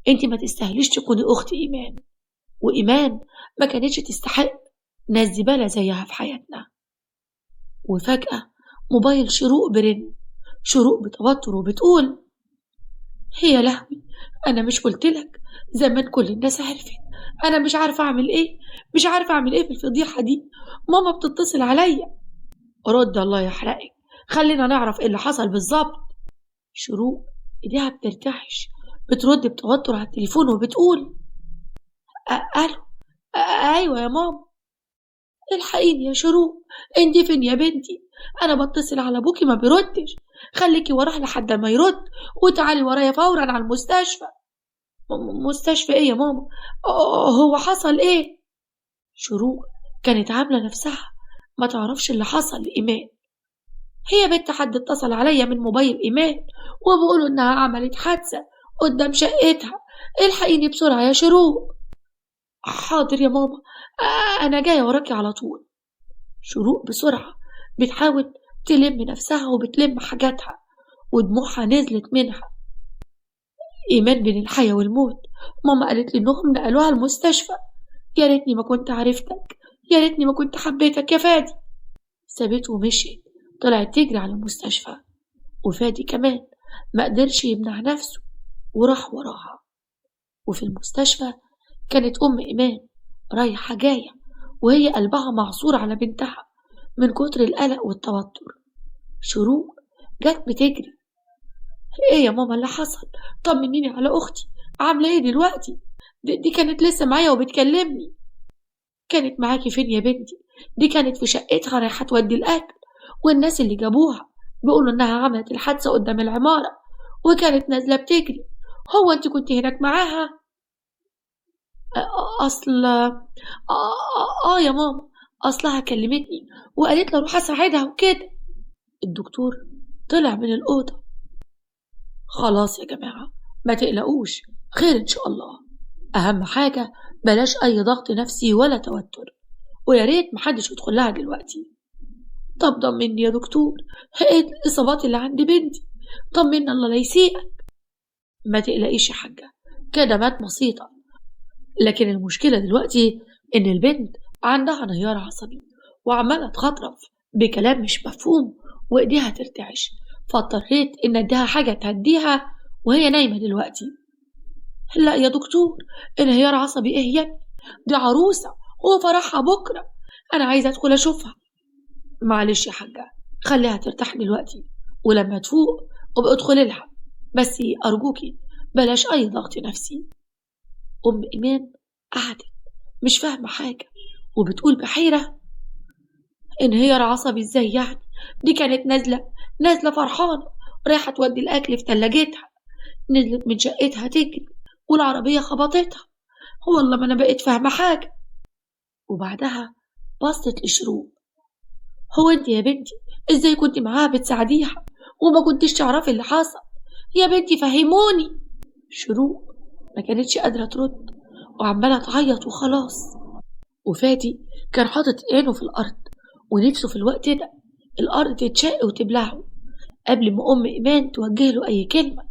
انت ما تستاهليش تكوني اخت ايمان، وايمان ما كانتش تستحق ناس زباله زيها في حياتنا. وفجاه موبايل شروق برن. شروق بتوتر وبتقول: هي لهوي، أنا مش قلتلك زمان كل الناس عرفت؟ أنا مش عارفة أعمل إيه، مش عارفة أعمل إيه في الفضيحة دي. ماما بتتصل عليا. رد الله يحرقك، خلينا نعرف إيه اللي حصل بالظبط. شروق إيديها بترتعش، بترد بتوتر على التليفون وبتقول: ألو. أيوة يا ماما. الحقيني يا شروق، انتي فين يا بنتي؟ أنا بتصل على أبوكي ما بيردش، خليكي وراه لحد ما يرد وتعالي ورايا فورا على المستشفى. مستشفى ايه يا ماما؟ هو حصل ايه؟ شروق كانت عاملة نفسها ما تعرفش اللي حصل لإيمان. هي بنت حد اتصل عليا من موبايل إيمان وبقولوا إنها عملت حادثة قدام شقتها، الحقيني بسرعة يا شروق. حاضر يا ماما، أنا جاية وراكي على طول. شروق بسرعة بتحاول تلم نفسها وبتلم حاجاتها ودموعها نزلت منها. إيمان بين الحياة والموت، ماما قالت لي إنهم نقلوها المستشفى. يا ريتني ما كنت عرفتك، يا ريتني ما كنت حبيتك يا فادي. سابته ومشيت، طلعت تجري على المستشفى، وفادي كمان ما قدرش يمنع نفسه وراح وراها. وفي المستشفى كانت أم إيمان رايحة جاية وهي قلبها معصور على بنتها من كتر القلق والتوتر. شروق جت بتجري: ايه يا ماما اللي حصل؟ طمنيني على اختي، عامله ايه دلوقتي؟ دي كانت لسه معايا وبتكلمني. كانت معاكي فين يا بنتي؟ دي كانت في شقتها رايحه تودي الاكل، والناس اللي جابوها بيقولوا انها عملت الحادثه قدام العماره وكانت نازله بتجري. هو انت كنت هناك معاها؟ اصل يا ماما، اصلها كلمتني وقالت لي اروح اساعدها وكده. الدكتور طلع من الاوضه: خلاص يا جماعة، ما تقلقوش، خير إن شاء الله. أهم حاجة بلاش أي ضغط نفسي ولا توتر، ويا ريت محدش يدخل لها دلوقتي. طب طمني يا دكتور، ايه الإصابات اللي عند بنتي؟ طمني الله لا يسيئك. ما تقلقيش يا حاجة، كده مات بسيطة، لكن المشكلة دلوقتي إن البنت عندها انهيار عصبي وعمالة تخطرف بكلام مش مفهوم وإيديها ترتعش، فاضطريت إن أديها حاجة تهديها وهي نايمة دلوقتي. لا يا دكتور، انهيار عصبي إيه يعني؟ دي عروسة وفرحها بكرة، أنا عايزة أدخل أشوفها. معلش يا حاجة، خليها ترتاح دلوقتي ولما تفوق ابقى ادخلي لها، بس أرجوكي بلاش أي ضغط نفسي. أم إيمان قعدت مش فاهمة حاجة وبتقول بحيرة: انهيار عصبي ازاي يعني؟ دي كانت نازلة فرحانة رايحة تودي الأكل في تلاجتها، نزلت من شقتها تجري والعربية خبطتها. والله ما أنا بقيت فاهمة حاجة. وبعدها بصت لشروق: هو انت يا بنتي ازاي كنت معاها بتساعديها وما كنتش تعرفي اللي حصل؟ يا بنتي فهموني. شروق ما كانتش قادرة ترد وعمالة تعيط وخلاص. وفادي كان حاطط عينه في الأرض ونفسه في الوقت ده الأرض تتشق وتبلعه قبل ما أم إيمان توجه له أي كلمة،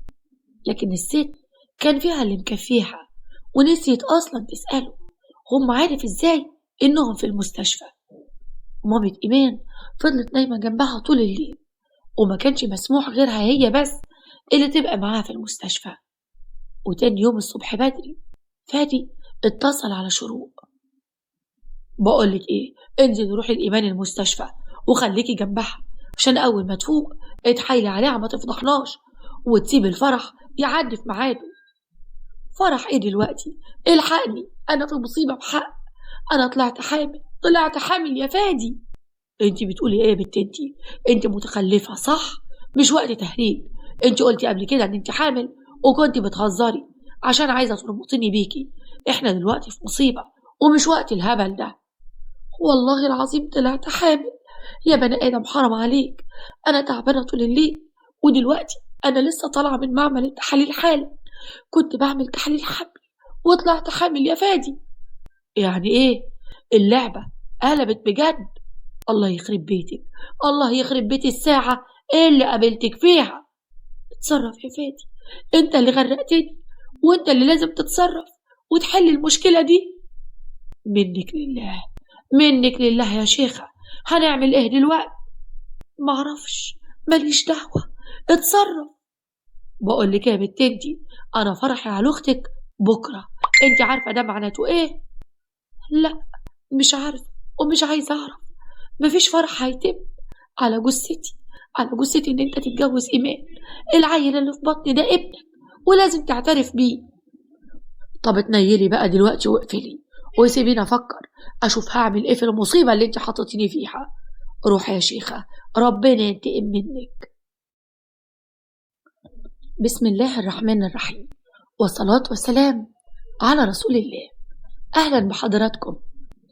لكن الست كان فيها اللي مكفيها ونسيت أصلا تسأله هم عارف إزاي إنهم في المستشفى. مامة إيمان فضلت نايمة جنبها طول الليل وما كانش مسموح غيرها هي بس اللي تبقى معاها في المستشفى. وتاني يوم الصبح بدري فادي اتصل على شروق: بقولك ايه، انزلي روحي لإيمان المستشفى وخليكي جنبها عشان أول ما تفوق اتحايلي عليها ما تفضحناش وتسيب الفرح يعدي في ميعاده. فرح ايه دلوقتي؟ الحقني، أنا في مصيبة بحق، أنا طلعت حامل يا فادي. انتي بتقولي ايه يا بنت انت متخلفة صح؟ مش وقت تهريج. انتي قلتي قبل كده ان انتي حامل وكنتي بتهزري عشان عايزة تربطيني بيكي. احنا دلوقتي في مصيبة ومش وقت الهبل ده. والله العظيم طلعت حامل يا بني آدم، حرام عليك، أنا تعبانة طول الليل ودلوقتي أنا لسه طالعة من معمل التحاليل حالا، كنت بعمل تحاليل حمل وطلعت حامل يا فادي. يعني إيه؟ اللعبة قلبت بجد؟ الله يخرب بيتك، الله يخرب بيت الساعة اللي قابلتك فيها. اتصرف يا فادي، انت اللي غرقتني وانت اللي لازم تتصرف وتحل المشكلة دي. منك لله، منك لله يا شيخة، هنعمل ايه دلوقتي؟ معرفش، ماليش دعوة، اتصرف. بقول لك يا بنت انتي، انا فرحي على اختك بكرة، انتي عارفة ده معناته ايه؟ لا، مش عارفة ومش عايزة اعرف. مفيش فرح هيتم، على جثتي، على جثتي ان انت تتجوز ايمان. العيل اللي في بطني ده ابنك، ولازم تعترف بيه. طب اتنيلي بقى دلوقتي واقفلي وسيبيني افكر اشوف هعمل ايه في المصيبة اللي انت حطيتيني فيها. روحي يا شيخة، ربنا ينتقم منك. بسم الله الرحمن الرحيم، والصلاة والسلام على رسول الله. أهلا بحضراتكم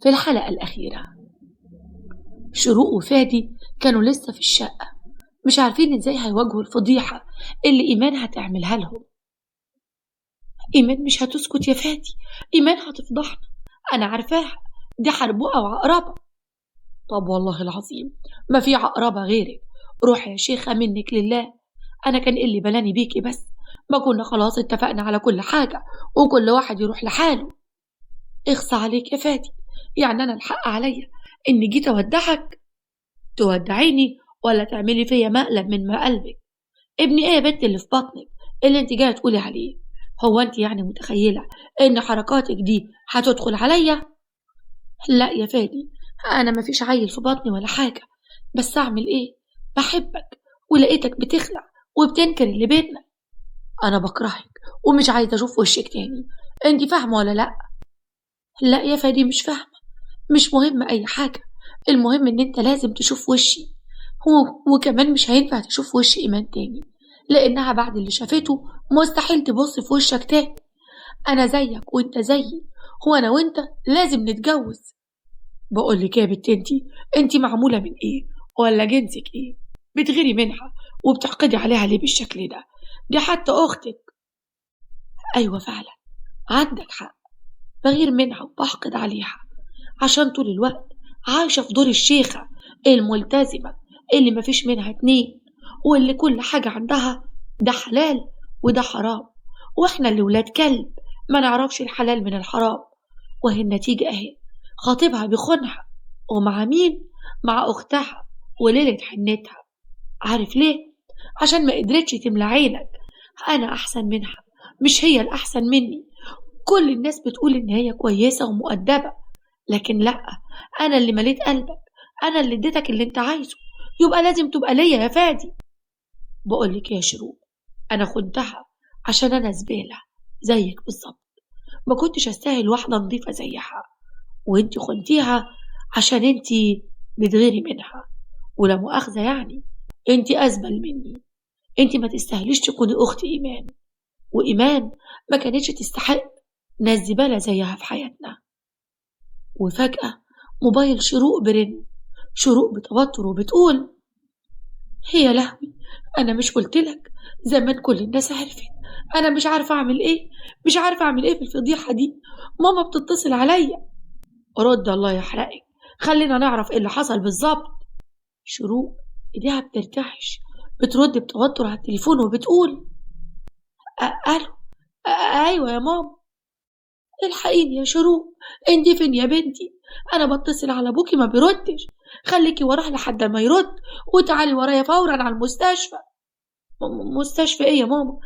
في الحلقة الأخيرة. شروق وفادي كانوا لسه في الشقة، مش عارفين ازاي هيواجهوا الفضيحة اللي إيمان هتعملها لهم. إيمان مش هتسكت يا فادي، إيمان هتفضحنا، أنا عارفاها، دي حربوقة وعقربة. طب والله العظيم ما في عقربة غيرك، روحي يا شيخة منك لله. أنا كان اللي بلاني بيكي بس، ما كنا خلاص اتفقنا على كل حاجة وكل واحد يروح لحاله. اخصى عليك يا فادي، يعني أنا الحق عليا إني جيت أودعك؟ تودعيني ولا تعملي فيا مقلب من مقلبك؟ ابني ايه يا بنت اللي في بطنك اللي انت جايه تقولي عليه؟ هو انت يعني متخيله ان حركاتك دي هتدخل عليا؟ لا يا فادي، انا مفيش عيل في بطني ولا حاجه، بس اعمل ايه؟ بحبك ولقيتك بتخلع وبتنكر اللي بينا. انا بكرهك ومش عايزه اشوف وشك تاني، انت فاهمه ولا لا؟ لا يا فادي مش فاهمه، مش مهم اي حاجه، المهم ان انت لازم تشوف وشي. وكمان مش هينفع تشوف وش ايمان تاني، لانها بعد اللي شافته مستحيل تبص في وشك تاني. انا زيك وانت زيي، هو انا وانت لازم نتجوز. بقولك يا بنت انتي معموله من ايه ولا جنسك ايه؟ بتغيري منها وبتحقدي عليها ليه بالشكل ده؟ دي حتى اختك. ايوه فعلا، عندك حق، بغير منها وبحقد عليها عشان طول الوقت عايشة في دور الشيخة الملتزمة اللي مفيش منها اتنين، واللي كل حاجة عندها ده حلال وده حرام، واحنا اللي ولاد كلب ما نعرفش الحلال من الحرام. وهي النتيجة اهي، خطيبها بيخونها، ومع مين؟ مع اختها وليلة حنتها. عارف ليه؟ عشان ما قدرتش تملى عينك. انا احسن منها، مش هي الاحسن مني. كل الناس بتقول ان هي كويسة ومؤدبة، لكن لأ، أنا اللي مليت قلبك، أنا اللي اديتك اللي أنت عايزه، يبقى لازم تبقى ليا يا فادي. بقولك يا شروق، أنا خنتها عشان أنا زبالة زيك بالظبط، ما كنتش أستاهل واحدة نظيفة زيها، وأنت خنتيها عشان أنت بتغيري منها، ولا مؤاخذة يعني أنت أزبل مني. أنت ما تستاهليش تكوني أخت إيمان، وإيمان ما كانتش تستحق ناس زبالة زيها في حياتنا. وفجأة موبايل شروق برن، شروق بتوتر وبتقول: هي لهوي، أنا مش قلتلك زمان كل الناس عرفت؟ أنا مش عارفة أعمل إيه، مش عارفة أعمل إيه في الفضيحة دي، ماما بتتصل عليا. رد الله يحرقك، خلينا نعرف إيه اللي حصل بالظبط. شروق إيديها بترتعش، بترد بتوتر على التليفون وبتقول: ألو، أيوة يا ماما. الحقيني يا شروق، انتي فين يا بنتي؟ انا بتصل على ابوكي ما بيردش، خليكي وراه لحد ما يرد وتعالي ورايا فورا على المستشفى. مستشفى ايه يا ماما؟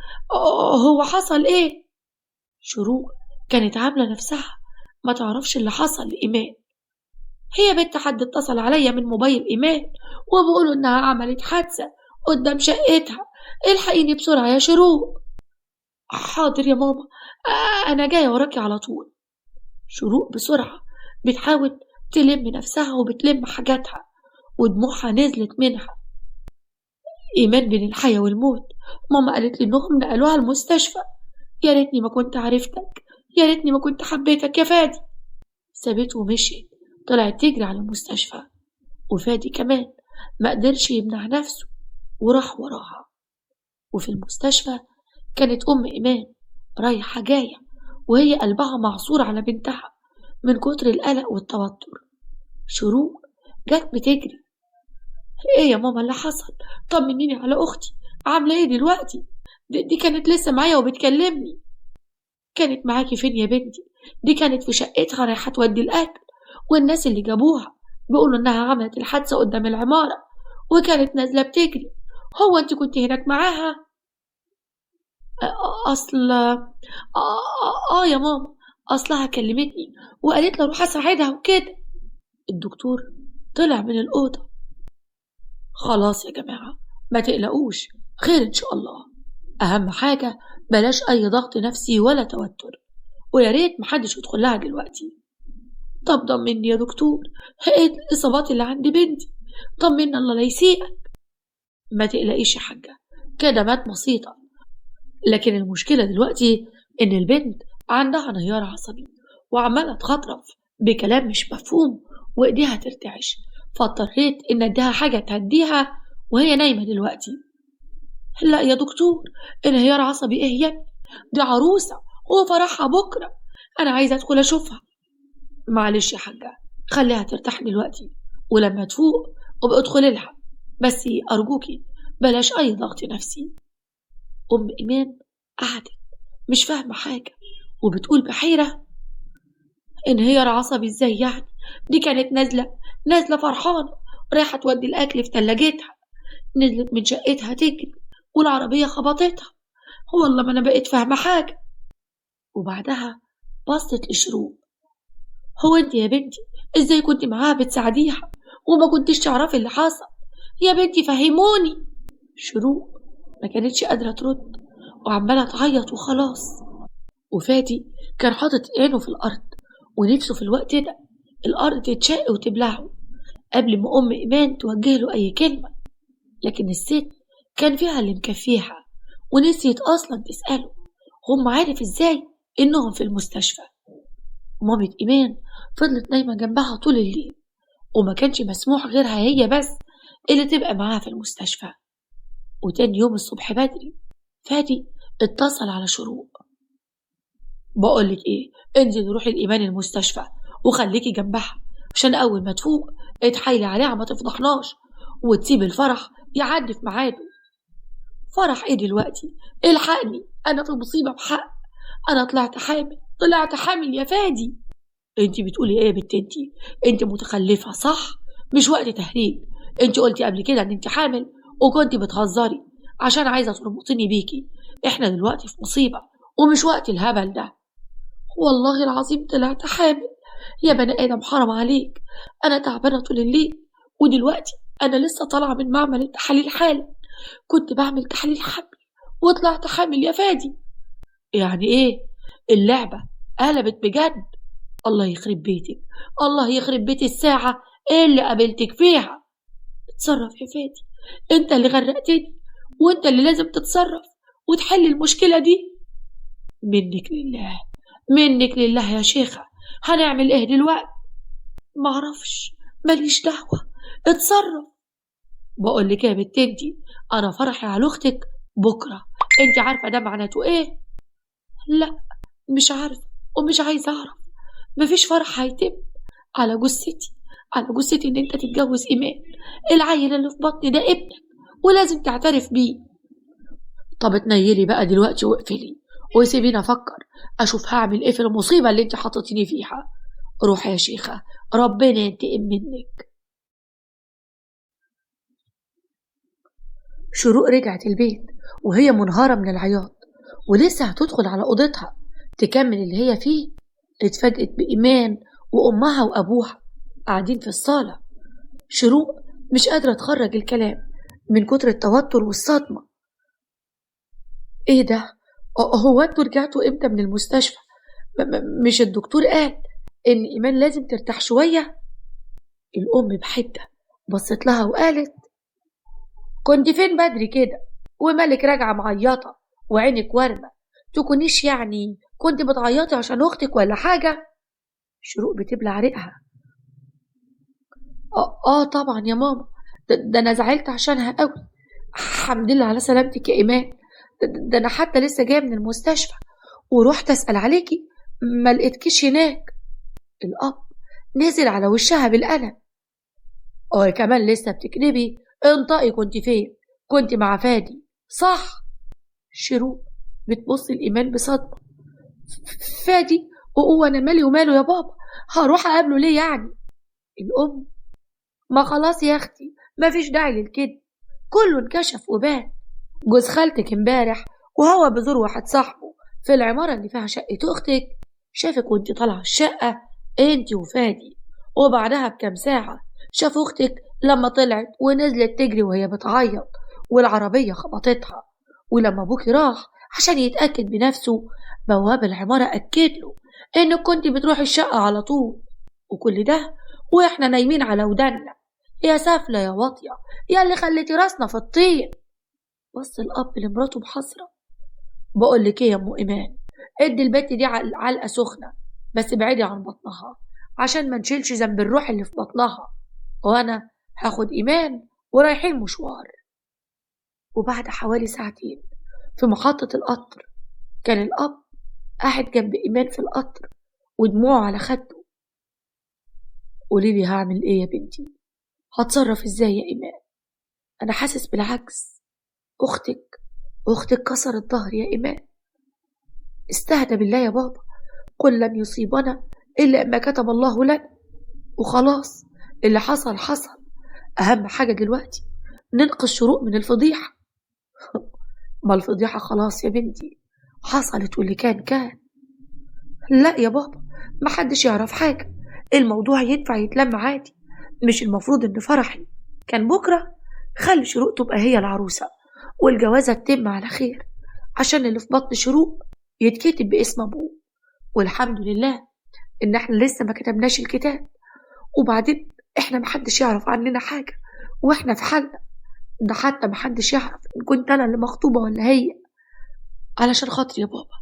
هو حصل ايه؟ شروق كانت عامله نفسها ما تعرفش اللي حصل لإيمان. هي بنت حد اتصل عليا من موبايل إيمان وبيقولوا انها عملت حادثه قدام شقتها، الحقيني بسرعه يا شروق. حاضر يا ماما، انا جايه وراكي على طول. شروق بسرعة بتحاول تلم نفسها وبتلم حاجاتها، ودموعها نزلت منها. إيمان بين الحياة والموت، ماما قالت لي إنهم نقلوها المستشفى. يا ريتني ما كنت عرفتك، يا ريتني ما كنت حبيتك يا فادي. سابته ومشيت، طلعت تجري على المستشفى، وفادي كمان ما قدرش يمنع نفسه وراح وراها. وفي المستشفى كانت أم إيمان رايحة جاية، وهي قلبها معصور على بنتها من كتر القلق والتوتر. شروق جت بتجري: ايه يا ماما اللي حصل؟ طمنيني على اختي، عامله ايه دلوقتي؟ دي كانت لسه معايا وبتكلمني. كانت معاكي فين يا بنتي؟ دي كانت في شقتها رايحه تودي الاكل، والناس اللي جابوها بيقولوا انها عملت الحادثه قدام العماره، وكانت نازلة بتجري. هو انت كنت هناك معاها؟ اصل يا ماما، اصلها كلمتني وقالت لي اروح اساعدها وكده. الدكتور طلع من الأوضة. خلاص يا جماعة، ما تقلقوش، خير إن شاء الله. أهم حاجة بلاش أي ضغط نفسي ولا توتر، ويا ريت محدش يدخل لها دلوقتي. طب طمني يا دكتور، ايه الإصابات اللي عند بنتي؟ طمني الله لا يسيئك. ما تقلقيش يا حاجة، كده مات بسيطة، لكن المشكلة دلوقتي إن البنت عندها انهيار عصبي وعمالة تخطرف بكلام مش مفهوم وإيديها ترتعش، فاضطريت إن أديها حاجة تهديها وهي نايمة دلوقتي. لا يا دكتور، انهيار عصبي إيه يا ابني؟ دي عروسة وفرحها بكرة، أنا عايزة أدخل أشوفها. معلش يا حاجة، خليها ترتاح دلوقتي، ولما تفوق ابقى ادخلي لها، بس أرجوكي بلاش أي ضغط نفسي. أم إيمان قعدت مش فاهمة حاجة وبتقول بحيرة: انهيار عصبي ازاي يعني؟ دي كانت نازلة فرحانة، رايحة تودي الأكل في تلاجتها، نزلت من شقتها تجري والعربية خبطتها. والله ما أنا بقيت فاهمة حاجة. وبعدها بصت لشروق: هو انت يا بنتي ازاي كنت معاها بتساعديها وما كنتش تعرفي اللي حصل؟ يا بنتي فهموني. شروق ما كانتش قادرة ترد وعمالة تعيط وخلاص. وفادي كان حاطط عينه في الأرض ونفسه في الوقت ده الأرض تتشق وتبلعه قبل ما أم إيمان توجه له أي كلمة، لكن الست كان فيها اللي مكفيها ونسيت أصلا تسأله هم عارف إزاي إنهم في المستشفى. مامة إيمان فضلت نايمة جنبها طول الليل، وما كانش مسموح غيرها هي بس اللي تبقى معاها في المستشفى. وتاني يوم الصبح بدري فادي اتصل على شروق: بقولك ايه، انزلي روحي الإيمان المستشفى وخليكي جنبها عشان أول ما تفوق اتحايلي عليها ما تفضحناش وتسيب الفرح يعدي في ميعاده. فرح ايه دلوقتي؟ الحقني، أنا في مصيبة بحق، أنا طلعت حامل يا فادي. انتي بتقولي ايه يا بنت انتي متخلفة صح؟ مش وقت تهريج. انتي قلتي قبل كده ان انتي حامل وكنتي بتهزري عشان عايزة تربطيني بيكي. احنا دلوقتي في مصيبة ومش وقت الهبل ده. والله العظيم طلعت حامل يا بني آدم، حرام عليك، أنا تعبانة طول الليل ودلوقتي أنا لسه طالعة من معمل التحاليل حالا، كنت بعمل تحليل حمل وطلعت حامل يا فادي. يعني إيه؟ اللعبة قلبت بجد؟ الله يخرب بيتك، الله يخرب بيت الساعة اللي قابلتك فيها. اتصرف يا فادي، انت اللي غرقتني وانت اللي لازم تتصرف وتحل المشكلة دي. منك لله، منك لله يا شيخة، هنعمل ايه دلوقتي؟ معرفش، ماليش دعوة، اتصرف. بقولك يا بنت انتي، انا فرحي على اختك بكرة، انتي عارفة ده معناته ايه؟ لا مش عارفة ومش عايزة اعرف. مفيش فرح هيتم على جثتي، على جثتي ان انت تتجوز ايمان، العيل اللي في بطني ده ابنك ولازم تعترف بيه. طب اتنيلي بقى دلوقتي واقفلي وسيبيني افكر اشوف هعمل ايه في المصيبة اللي انت حطيتيني فيها. روح يا شيخة، ربنا ينتقم منك. شروق رجعت البيت وهي منهارة من العياط ولسه هتدخل على أوضتها تكمل اللي هي فيه، اتفاجئت بإيمان وأمها وأبوها قاعدين في الصالة. شروق مش قادرة تخرج الكلام من كتر التوتر والصدمة. ايه ده؟ هو انتوا رجعتوا امتى من المستشفى؟ مش الدكتور قال ان ايمان لازم ترتاح شوية؟ الام بحدة بصت لها وقالت: كنت فين بدري كده ومالك راجعة معيطة وعينك وارمة؟ تكونيش يعني كنت بتعيطي عشان اختك ولا حاجة؟ شروق بتبلع ريقها: طبعا يا ماما، ده انا زعلت عشانها قوي. الحمد لله على سلامتك يا ايمان، ده انا حتى لسه جايه من المستشفى ورحت اسال عليكي ما لقيتكيش هناك. الاب نزل على وشها بالقلم: كمان لسه بتكذبي؟ انطقي، كنت فين؟ كنت مع فادي صح؟ شروق بتبص الايمان بصدمه: فادي؟ وانا مالي وماله يا بابا؟ هروح اقابله ليه يعني؟ الام: ما خلاص يا اختي، مفيش داعي للكذب، كله انكشف وبان. جوز خالتك امبارح وهو بزور واحد صاحبه في العمارة اللي فيها شقة أختك، شافك وانت طالعة الشقة انت وفادي، وبعدها بكام ساعة شاف أختك لما طلعت ونزلت تجري وهي بتعيط والعربية خبطتها. ولما أبوكي راح عشان يتأكد بنفسه، بواب العمارة أكد له إنك كنت بتروحي الشقة على طول، وكل ده وإحنا نايمين على ودنا. يا سافلة يا واطية، يا اللي خليتي راسنا في الطين. بص الأب لمراته بحسرة. بقول لك إيه يا أم إيمان، ادي البت دي علقة سخنة، بس بعيدي عن بطنها عشان ما نشيلش ذنب الروح اللي في بطنها، وأنا هاخد إيمان ورايحين مشوار. وبعد حوالي ساعتين في محطة القطر كان الأب قاعد جنب إيمان في القطر ودموعه على خده. قوليلي هعمل إيه يا بنتي؟ هتصرف إزاي يا إيمان؟ أنا حاسس بالعجز. أختك كسرت ظهري يا إيمان. استهدى بالله يا بابا، قل لن يصيبنا إلا ما كتب الله لنا، وخلاص اللي حصل حصل. أهم حاجة دلوقتي ننقذ شروق من الفضيحة. ما الفضيحة خلاص يا بنتي حصلت، واللي كان. لا يا بابا، محدش يعرف حاجة، الموضوع ينفع يتلم عادي. مش المفروض إن فرحي كان بكرة؟ خلي شروق تبقى هي العروسة والجوازة تتم على خير، عشان اللي في بطن شروق يتكتب باسم أبوه. والحمد لله إن احنا لسه ما كتبناش الكتاب، وبعدين احنا محدش يعرف عننا حاجة واحنا في حالنا. ده حتى محدش يعرف إن كنت أنا اللي مخطوبة ولا هي. علشان خاطري يا بابا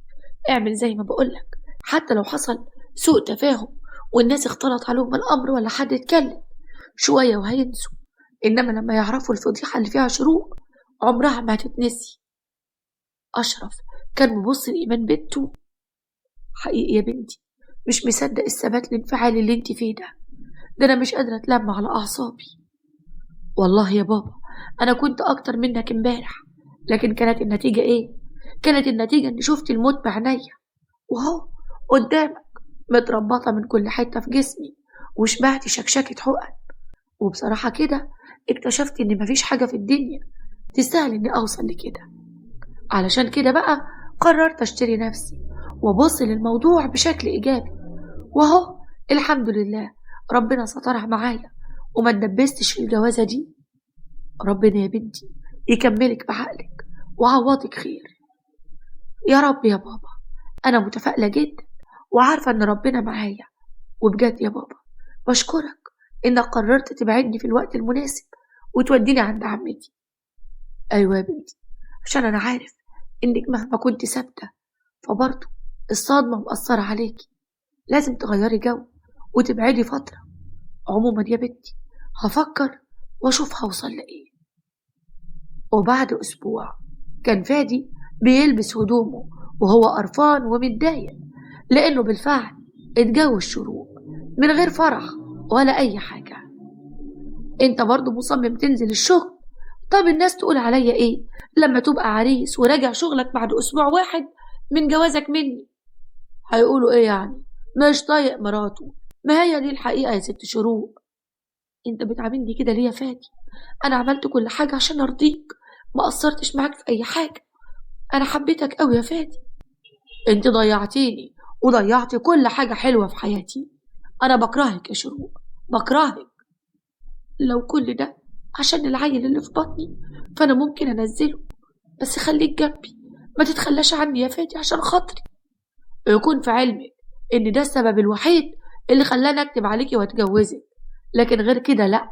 اعمل زي ما بقولك، حتى لو حصل سوء تفاهم والناس اختلط عليهم الأمر ولا حد اتكلم شوية وهينسوا، إنما لما يعرفوا الفضيحة اللي فيها شروق عمرها ما هتتنسي. أشرف كان مبص لإيمان بنته. حقيقي يا بنتي مش مصدق الثبات الانفعالي اللي انت فيه ده أنا مش قادرة أتلم على أعصابي. والله يا بابا أنا كنت أكتر منك امبارح، لكن كانت النتيجة إيه؟ كانت النتيجة إني شفت الموت بعينيا وهو قدامك، متربطة من كل حتة في جسمي وشبعت شكشكة حقن. وبصراحة كده اكتشفت إن مفيش حاجة في الدنيا تستاهل إني أوصل لكده. علشان كده بقى قررت أشتري نفسي وأبص للموضوع بشكل إيجابي، وهو الحمد لله ربنا سترها معايا وما اتدبستش في الجوازة دي. ربنا يا بنتي يكملك بعقلك وعوضك خير يا رب يا بابا. أنا متفائلة جدا وعارفة إن ربنا معايا، وبجد يا بابا بشكرك إنك قررت تبعدني في الوقت المناسب وتوديني عند عمتي. أيوة يا بنتي، عشان أنا عارف إنك مهما كنت ثابتة فبرضه الصدمة مأثرة عليكي، لازم تغيري جو وتبعدي فترة. عموما يا بنتي هفكر وأشوف هوصل لإيه. وبعد أسبوع كان فادي بيلبس هدومه وهو قرفان ومتضايق لأنه بالفعل اتجوز شروق من غير فرح ولا أي حاجة. انت برضو مصمم تنزل الشغل؟ طب الناس تقول عليا ايه لما تبقى عريس وراجع شغلك بعد أسبوع واحد من جوازك مني؟ هيقولوا ايه يعني؟ مش طايق مراته؟ ما هي دي الحقيقة يا ست شروق. انت بتعاملني كده ليه يا فادي؟ انا عملت كل حاجة عشان ارضيك، ما قصرتش معاك في اي حاجة. انا حبيتك قوي يا فادي. انت ضيعتيني وضيعتي كل حاجة حلوة في حياتي. انا بكرهك يا شروق، بكرهك. لو كل ده عشان العيل اللي في بطني فانا ممكن انزله، بس خليك جنبي، ما تتخلاش عني يا فادي عشان خاطري. يكون في علمك ان ده السبب الوحيد اللي خلاني اكتب عليكي واتجوزك، لكن غير كده لا،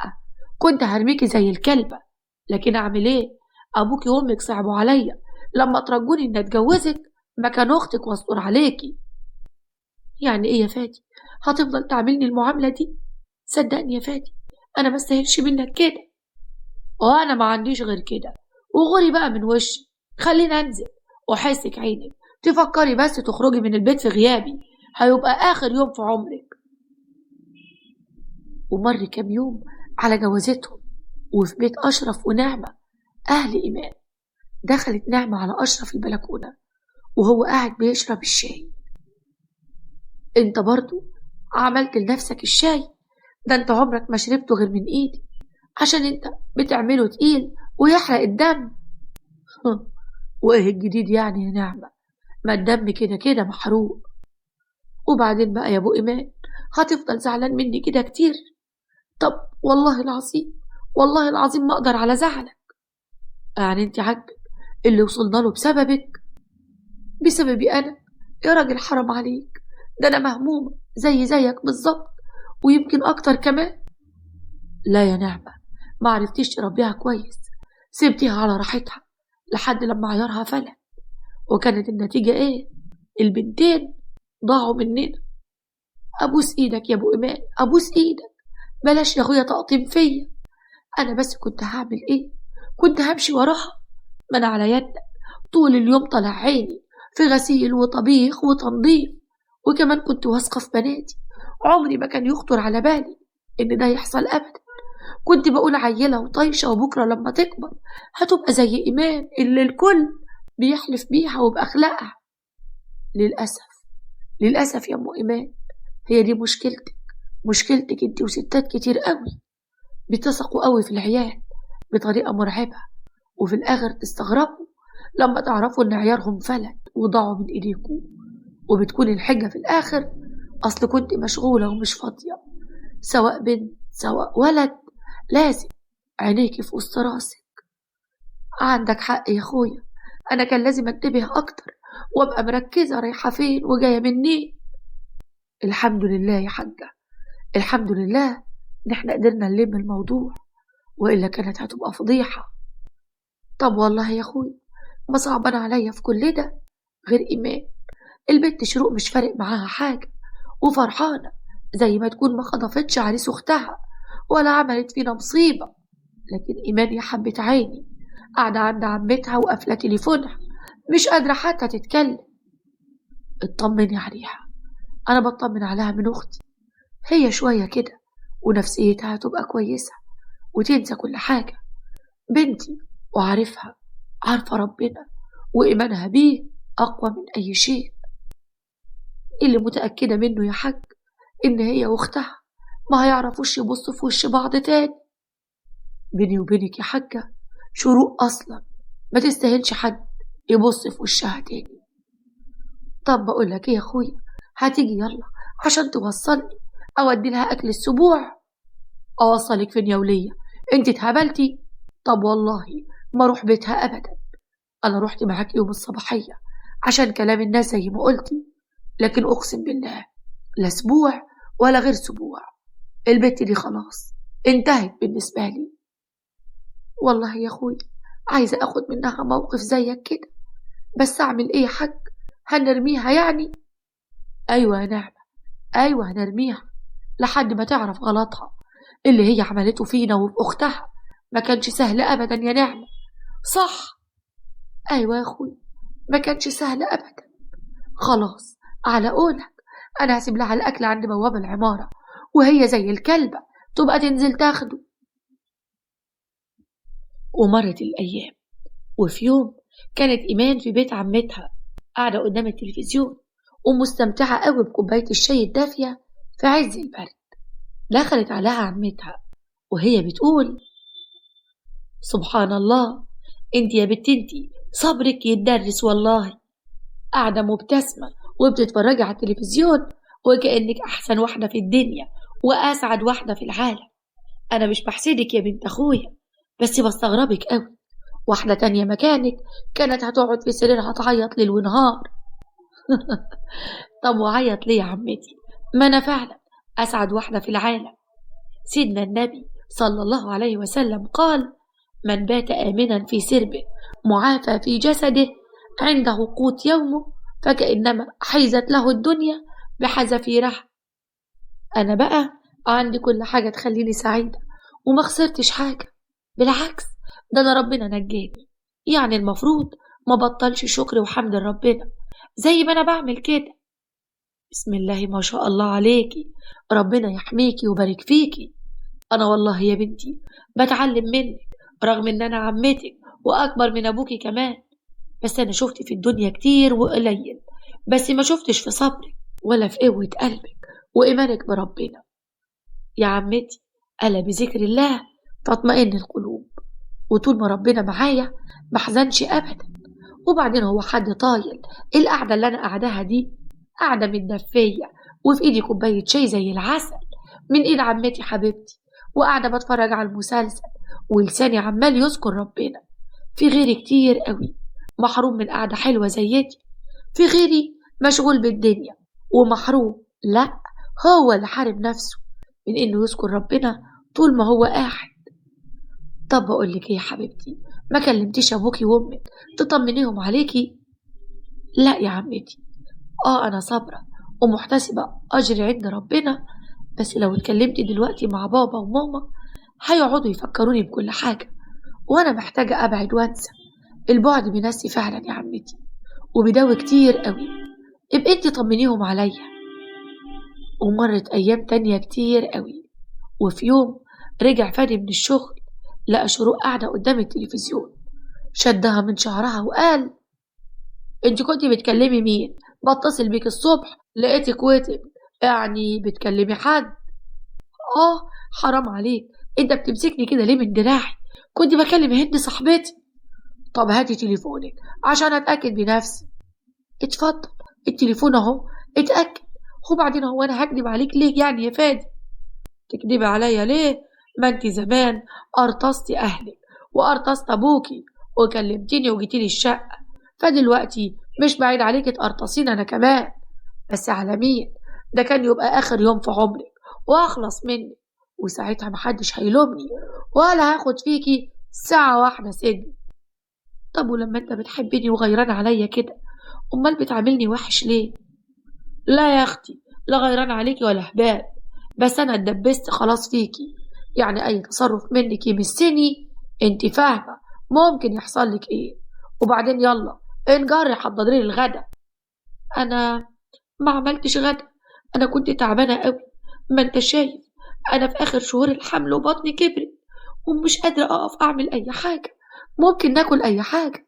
كنت هرميكي زي الكلبة. لكن اعمل ايه؟ ابوكي وامك صعبوا عليا لما ترجوني ان اتجوزك مكان اختك واصبر عليكي. يعني ايه يا فادي؟ هتفضل تعملني المعاملة دي؟ صدقني يا فادي انا ما استاهلش منك كده، وانا ما عنديش غير كده. وغوري بقى من وشي، خلينا انزل واحسك عينك تفكري بس تخرجي من البيت في غيابي، هيبقى اخر يوم في عمرك. ومر كام يوم على جوازتهم وفي بيت اشرف ونعمة اهل ايمان. دخلت نعمة على اشرف البلكونة وهو قاعد بيشرب الشاي. انت برضو عملت لنفسك الشاي؟ ده انت عمرك ما شربته غير من ايدي، عشان انت بتعمله تقيل ويحرق الدم. وايه الجديد يعني يا نعمة؟ ما الدم كده كده محروق. وبعدين بقى يا ابو ايمان، هتفضل زعلان مني كده كتير؟ طب والله العظيم، والله العظيم ما اقدر على زعلك. يعني انت عاجبك اللي وصلنا له بسببك؟ بسببي انا؟ يا راجل حرام عليك، ده انا مهمومة زيك بالظبط، ويمكن اكتر كمان. لا يا نعمة، ما عرفتيش تربيها كويس، سبتيها على راحتها لحد لما عيارها فلت، وكانت النتيجة ايه؟ البنتين ضاعوا مننا. ابوس ايدك يا ابو ايمان، ابوس ايدك، بلاش يا اخويا تقطيم فيا. انا بس كنت هعمل ايه؟ كنت همشي وراها؟ ما انا على يدك طول اليوم طالع عيني في غسيل وطبيخ وتنظيف، وكمان كنت واثقة في بناتي، عمري ما كان يخطر على بالي ان ده يحصل ابدا. كنت بقول عيلة وطايشة، وبكرة لما تكبر هتبقى زي إيمان اللي الكل بيحلف بيها وبأخلاقها. للأسف، للأسف يا أم إيمان، هي دي مشكلتك انت وستات كتير قوي، بتثقوا قوي في العيال بطريقة مرعبة، وفي الآخر تستغربوا لما تعرفوا إن عيالهم فلت وضاعوا من إيديكم، وبتكون الحجة في الآخر أصل كنت مشغولة ومش فاضية. سواء بنت سواء ولد، لازم عينيكي في وسط راسك. عندك حق يا اخويا، انا كان لازم انتبه اكتر وابقى مركزة رايحة فين وجاية منين. الحمد لله يا حاجة، الحمد لله ان احنا قدرنا نلم الموضوع، والا كانت هتبقى فضيحة. طب والله يا اخويا ما صعبان عليا في كل ده غير ايمان. البنت شروق مش فارق معاها حاجة، وفرحانة زي ما تكون ما خطفتش عريس اختها ولا عملت فينا مصيبة. لكن ايمان يا حبة عيني قاعدة عند عمتها وقافلة تليفونها، مش قادرة حتى تتكلم. اطمني عليها، أنا بطمن عليها من أختي، هي شوية كده ونفسيتها هتبقى كويسة وتنسى كل حاجة. بنتي وعارفها، عارفة ربنا وإيمانها بيه أقوى من أي شيء. اللي متأكدة منه يا حاج إن هي وأختها ما هيعرفوش يبصوا في وش بعض تاني. بيني وبينك يا حاجة، شروق أصلا ما تستاهلش حد يبص في وشها تاني. طب بقولك ايه يا اخويا، هتيجي يلا عشان توصلني اودي لها اكل السبوع؟ اوصلك فين يا ولية؟ انت اتهبلتي؟ طب والله ما اروح بيتها ابدا. انا رحت معاك يوم الصباحية عشان كلام الناس زي ما قلتي، لكن اقسم بالله لا اسبوع ولا غير اسبوع، البت دي خلاص انتهت بالنسبة لي. والله يا اخويا عايزة اخد منها موقف زيك كده، بس اعمل ايه يا حاج؟ هنرميها يعني؟ ايوه يا نعمة، ايوه هنرميها لحد ما تعرف غلطها. اللي هي عملته فينا وفي اختها ما كانش سهل ابدا يا نعمة. صح، ايوه يا اخوي، ما كانش سهل ابدا. خلاص على قولك، انا هسيب لها الاكل عند بواب العمارة، وهي زي الكلبة تبقى تنزل تاخده. ومرت الايام، وفي يوم كانت ايمان في بيت عمتها قاعدة قدام التلفزيون ومستمتعة قوي بكوباية الشاي الدافية في عز البرد. دخلت عليها عمتها وهي بتقول: سبحان الله، انت يا بنت انتي صبرك يتدرس والله، قاعدة مبتسمة وبتتفرجي على التلفزيون وكأنك أحسن واحدة في الدنيا وأسعد واحدة في العالم. أنا مش بحسدك يا بنت أخويا، بس بستغربك قوي، واحدة تانية مكانك كانت هتقعد في سريرها تعيط ليل ونهار. طب وعيط ليه يا عمتي؟ ما أنا فعلا أسعد واحدة في العالم. سيدنا النبي صلى الله عليه وسلم قال: من بات آمنا في سربه معافى في جسده عنده قوت يومه فكأنما حيزت له الدنيا بحذافيرها. أنا بقى عندي كل حاجة تخليني سعيدة وما خسرتش حاجة، بالعكس ده أنا ربنا نجاني، يعني المفروض ما بطلش شكر وحمد لربنا زي ما أنا بعمل كده. بسم الله ما شاء الله عليكي، ربنا يحميكي وبارك فيكي. أنا والله يا بنتي بتعلم منك، رغم إن أنا عمتك وأكبر من أبوكي كمان، بس أنا شفت في الدنيا كتير وقليل، بس ما شفتش في صبرك ولا في قوة قلبك وإيمانك بربنا. يا عمتي ألا بذكر الله تطمئن القلوب. وطول ما ربنا معايا محزنش أبدا. وبعدين هو حد طايل؟ القعدة اللي أنا قاعداها دي قاعدة متدفية، وفي إيدي كوباية شاي زي العسل من إيد عمتي حبيبتي، وقاعدة بتفرج على المسلسل ولساني عمال يذكر ربنا. في غيري كتير قوي محروم من قعدة حلوة زي دي. في غيري مشغول بالدنيا ومحروم، لا، هو اللي حارب نفسه من إنه يذكر ربنا طول ما هو قاعد. طب بقولك إيه يا حبيبتي، ما كلمتيش أبوكي وأمك تطمنيهم عليكي؟ لا يا عمتي، أنا صابرة ومحتسبة أجري عند ربنا، بس لو اتكلمت دلوقتي مع بابا وماما هيقعدوا يفكروني بكل حاجة، وأنا محتاجة أبعد وأنسى. البعد بينسي فعلا يا عمتي، وبيداوي كتير قوي. ابقي انتي طمنيهم عليا. ومرت أيام تانية كتير قوي. وفي يوم رجع فادي من الشغل، لقى شروق قاعدة قدام التلفزيون، شدها من شعرها وقال: انت كنتي بتكلمي مين؟ بتصل بيك الصبح لقيتك واتب، يعني بتكلمي حد؟ حرام عليك، انت بتمسكني كده ليه من دراعي؟ كنت بكلم هند صاحبتي. طب هاتي تليفونك عشان اتأكد بنفسي. اتفضل، التليفون اهو، اتأكد. وبعدين هو انا هكدب عليك ليه يعني يا فادي؟ تكدبي عليا ليه؟ ما انت زمان قرطستي اهلك وقرطست ابوكي وكلمتيني وجيتيلي الشقة، فدلوقتي مش بعيد عليك تقرطصين انا كمان. بس على مين؟ ده كان يبقى اخر يوم في عمرك واخلص منك، وساعتها محدش هيلومني ولا هاخد فيكي ساعة واحدة سجن. طب ولما انت بتحبني وغيران عليا كده، امال بتعاملني وحش ليه؟ لا يا اختي، لا غيران عليكي ولا هبال، بس انا اتدبست خلاص فيكي، يعني اي تصرف منك يمسني انت فاهمه ممكن يحصل لك ايه. وبعدين يلا انجري حضري لي الغدا. انا ما عملتش غدا، انا كنت تعبانه قوي، ما انت شايف انا في اخر شهور الحمل وبطني كبرت ومش قادره اقف اعمل اي حاجه. ممكن ناكل اي حاجه؟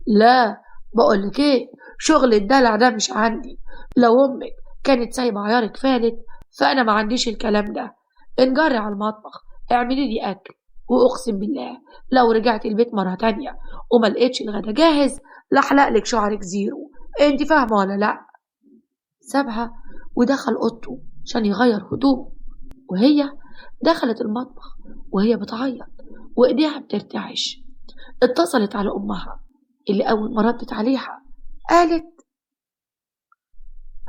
لا، بقولك ايه، شغل الدلع ده مش عندي. لو امك كانت سايبه عيارك فالت فانا ما عنديش الكلام ده. انجري على المطبخ اعملي لي اكل، واقسم بالله لو رجعت البيت مره تانية وما لقيتش الغدا جاهز لحلق لك شعرك زيرو. انت فاهمه ولا لا؟ سابها ودخل اوضته عشان يغير هدومه، وهي دخلت المطبخ وهي بتعيط وايديها بترتعش. اتصلت على امها اللي أول ما ردت عليها قالت: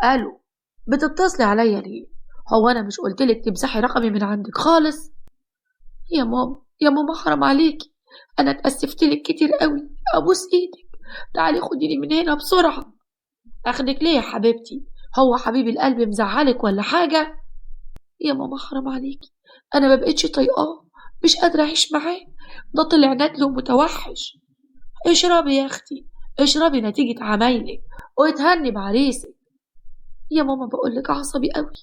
ألو، بتتصلي عليا ليه؟ هو أنا مش قلتلك تمسحي رقمي من عندك خالص؟ يا ماما، يا ماما حرام عليكي، أنا اتأسفتلك كتير قوي، أبوس إيدك، تعالي خديني من هنا بسرعة. أخدك ليه يا حبيبتي؟ هو حبيب القلب مزعلك ولا حاجة؟ يا ماما حرام عليكي، أنا ما بقتش طايقاه، مش قادرة أعيش معاه، ده طلع ندل ومتوحش. اشربي يا اختي، اشربي نتيجة عمايلك واتهني بعريسك. يا ماما بقولك عصبي قوي،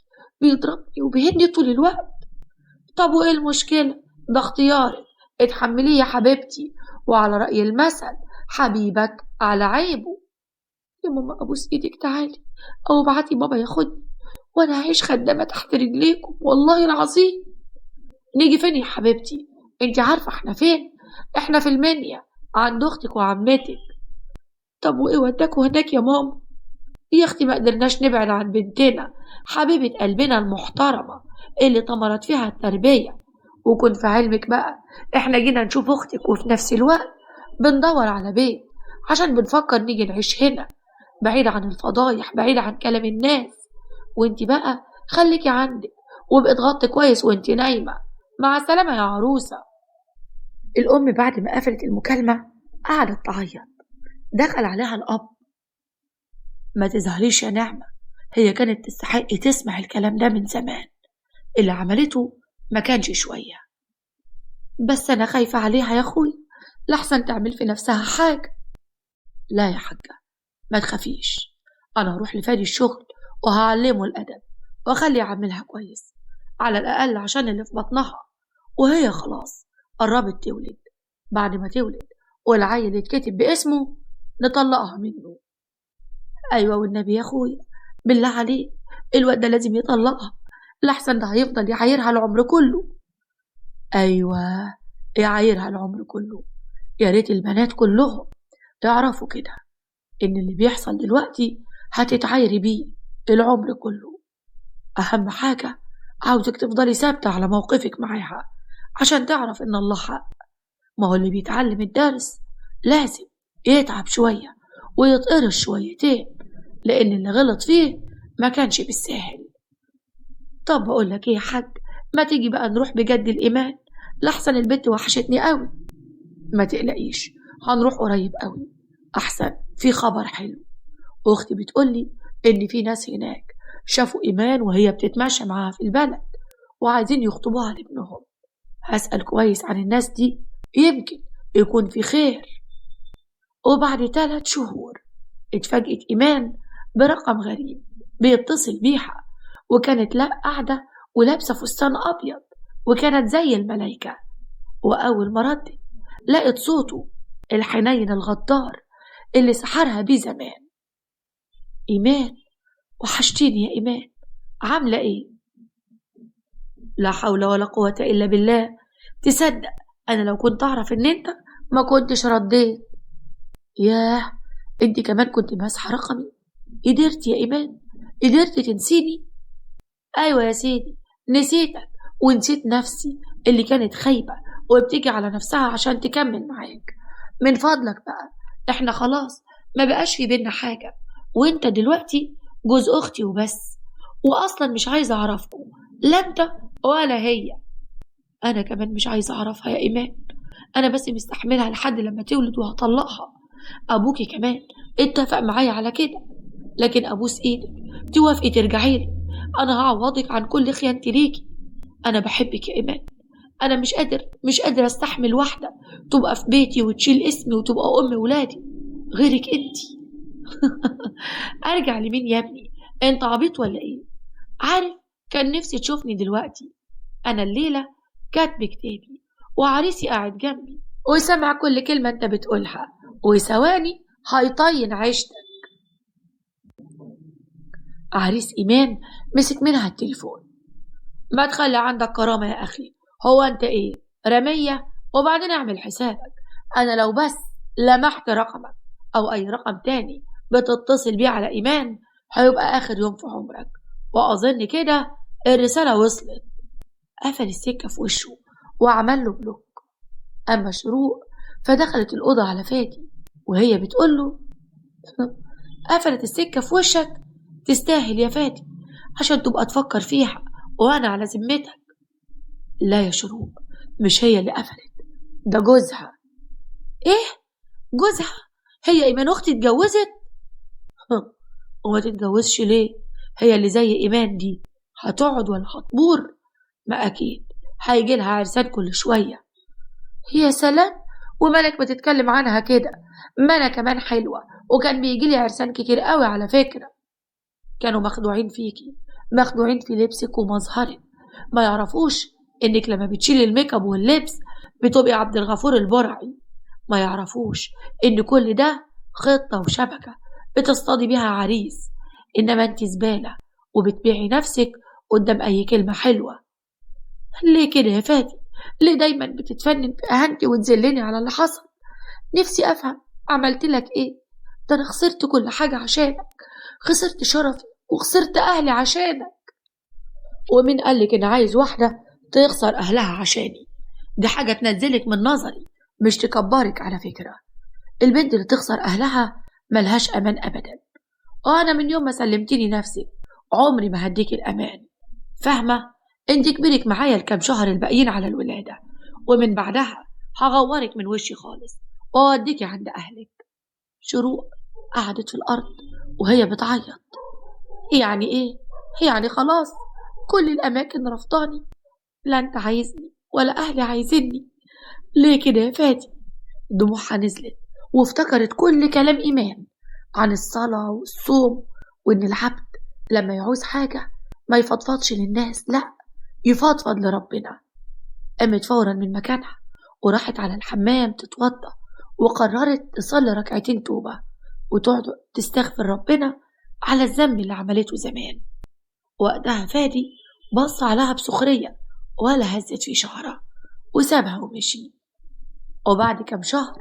بيضربني وبيهني طول الوقت. طب وايه المشكلة؟ ده اختيارك، اتحمليه يا حبيبتي، وعلى رأي المثل حبيبك على عيبه. يا ماما ابوس ايدك تعالي، او ابعتي بابا ياخدني وانا هعيش خدامة تحت رجليكم والله العظيم. نيجي فين يا حبيبتي؟ انت عارفة احنا فين؟ احنا في المنيا عند اختك وعمتك. طب وايه وداكوا هناك يا ماما؟ يا اختي ما قدرناش نبعد عن بنتنا حبيبة قلبنا المحترمة اللي طمرت فيها التربية. وكن في علمك بقى احنا جينا نشوف اختك وفي نفس الوقت بندور على بيت عشان بنفكر نيجي نعيش هنا بعيد عن الفضايح، بعيد عن كلام الناس. وانت بقى خليكي عندك وابقي اتغطي كويس وانت نايمة. مع السلامة يا عروسة. الأم بعد ما قفلت المكالمة قعدت تعيط. دخل عليها الأب: ما تزهريش يا نعمة، هي كانت تستحق تسمع الكلام ده من زمان، اللي عملته ما كانش شوية، بس أنا خايفة عليها يا أخوي لحسن تعمل في نفسها حاجة. لا يا حاجة، ما تخافيش، أنا هروح لفادي الشغل وهعلمه الأدب وأخلي يعملها كويس على الأقل عشان اللي في بطنها، وهي خلاص قربت تولد. بعد ما تولد والعيل يتكتب باسمه نطلقها منه. أيوة والنبي يا أخويا، بالله عليك الواد ده لازم يطلقها لحسن ده هيفضل يعايرها العمر كله. أيوة، يعايرها العمر كله. يا ريت البنات كلهم تعرفوا كده، إن اللي بيحصل دلوقتي هتتعايري بيه العمر كله. أهم حاجة عاوزك تفضلي ثابتة على موقفك معاها عشان تعرف إن الله حق. ما هو اللي بيتعلم الدرس لازم يتعب شوية ويتقرص شويتين، لأن اللي غلط فيه ما كانش بالساهل. طب بقولك إيه يا حاج، ما تيجي بقى نروح بجد الإيمان، لحسن البنت وحشتني قوي. ما تقلقيش، هنروح قريب قوي. أحسن في خبر حلو، أختي بتقولي إن في ناس هناك شافوا إيمان وهي بتتمشى معاها في البلد وعايزين يخطبوها لابنهم. هسأل كويس عن الناس دي، يمكن يكون في خير. وبعد 3 شهور اتفاجئت إيمان برقم غريب بيتصل بيها، وكانت قاعدة ولابسة فستان أبيض وكانت زي الملايكة. وأول ما ردت لقت صوته الحنين الغدار اللي سحرها بيه زمان. إيمان، وحشتيني يا إيمان، عاملة إيه؟ لا حول ولا قوة إلا بالله. تصدق أنا لو كنت أعرف إن أنت ما كنتش رديت. ياه، أنت كمان كنت ماسحة رقمي؟ قدرتي يا إيمان؟ قدرتي تنسيني؟ أيوة يا سيدي، نسيتك ونسيت نفسي اللي كانت خايبة وبتيجي على نفسها عشان تكمل معاك. من فضلك بقى، إحنا خلاص ما بقاش في بينا حاجة، وإنت دلوقتي جوز أختي وبس، وأصلا مش عايزة أعرفكم، لا أنت ولا هي. أنا كمان مش عايزة أعرفها يا إيمان، أنا بس مستحملها لحد لما تولد وهطلقها. أبوكي كمان اتفق معايا على كده، لكن أبوس إيدك توافقي ترجعي لي، أنا هعوضك عن كل خيانتي ليكي. أنا بحبك يا إيمان، أنا مش قادر أستحمل واحدة تبقى في بيتي وتشيل اسمي وتبقى أم ولادي غيرك أنتي. أرجع لمين يا ابني؟ أنت عبيط ولا إيه؟ عارف، كان نفسي تشوفني دلوقتي. أنا الليلة كاتب كتابي وعريسي قاعد جنبي وسمع كل كلمة أنت بتقولها، وثواني هيطين عيشتك. عريس إيمان مسك منها التليفون. ما تخلي عندك كرامة يا أخي، هو أنت إيه رمية؟ وبعدين اعمل حسابك، أنا لو بس لمحت رقمك أو أي رقم تاني بتتصل بيه على إيمان هيبقى آخر يوم في عمرك. وأظن كده الرسالة وصلت. قفل السكة في وشه وعمل له بلوك. أما شروق فدخلت الأوضة على فادي وهي بتقول له قفلت السكة في وشك؟ تستاهل يا فادي عشان تبقى تفكر فيها وأنا على ذمتك. لا يا شروق، مش هي اللي قفلت، ده جوزها. إيه؟ جوزها؟ هي إيمان أختي اتجوزت؟ وما تتجوزش ليه؟ هي اللي زي إيمان دي هتقعد ولا هتبور؟ ما أكيد هيجي لها عرسان كل شوية. يا سلام، ومالك بتتكلم عنها كده؟ ما أنا كمان حلوة وكان بيجي لي عرسان كتير قوي على فكرة. كانوا مخدوعين فيكي، مخدوعين في لبسك ومظهرك، ما يعرفوش إنك لما بتشيلي الميك اب واللبس بتبقي عبد الغفور البرعي. ما يعرفوش إن كل ده خطة وشبكة بتصطادي بيها عريس، إنما أنت زبالة وبتبيعي نفسك قدام أي كلمة حلوة. ليه كده يا فادي؟ ليه دايما بتتفنن في أهانتي وتذلني على اللي حصل؟ نفسي أفهم عملت لك إيه؟ ده أنا خسرت كل حاجة عشانك، خسرت شرفي وخسرت أهلي عشانك. ومين قالك إن عايز واحدة تخسر أهلها عشاني؟ دي حاجة تنزلك من نظري مش تكبرك على فكرة. البنت اللي تخسر أهلها ملهاش أمان أبدا، وأنا من يوم ما سلمتيني نفسك عمري ما هديك الأمان. فاهمة؟ انت كبرك معايا الكام شهر الباقيين على الولادة، ومن بعدها هغورك من وشي خالص وأوديكي عند أهلك. شروق قعدت في الأرض وهي بتعيط. يعني إيه؟ يعني خلاص كل الأماكن رفضاني، لا أنت عايزني ولا أهلي عايزيني. ليه كده يا فادي؟ دموعها نزلت وافتكرت كل كلام إيمان عن الصلاة والصوم، وإن العبد لما يعوز حاجة ما يفضفضش للناس، لا يفضفض لربنا. قامت فورا من مكانها وراحت على الحمام تتوضى، وقررت تصلي 2 ركعتين توبة وتقعد تستغفر ربنا على الذنب اللي عملته زمان. وقتها فادي بص عليها بسخرية ولا هزت في شعرها وسابها ومشي. وبعد كام شهر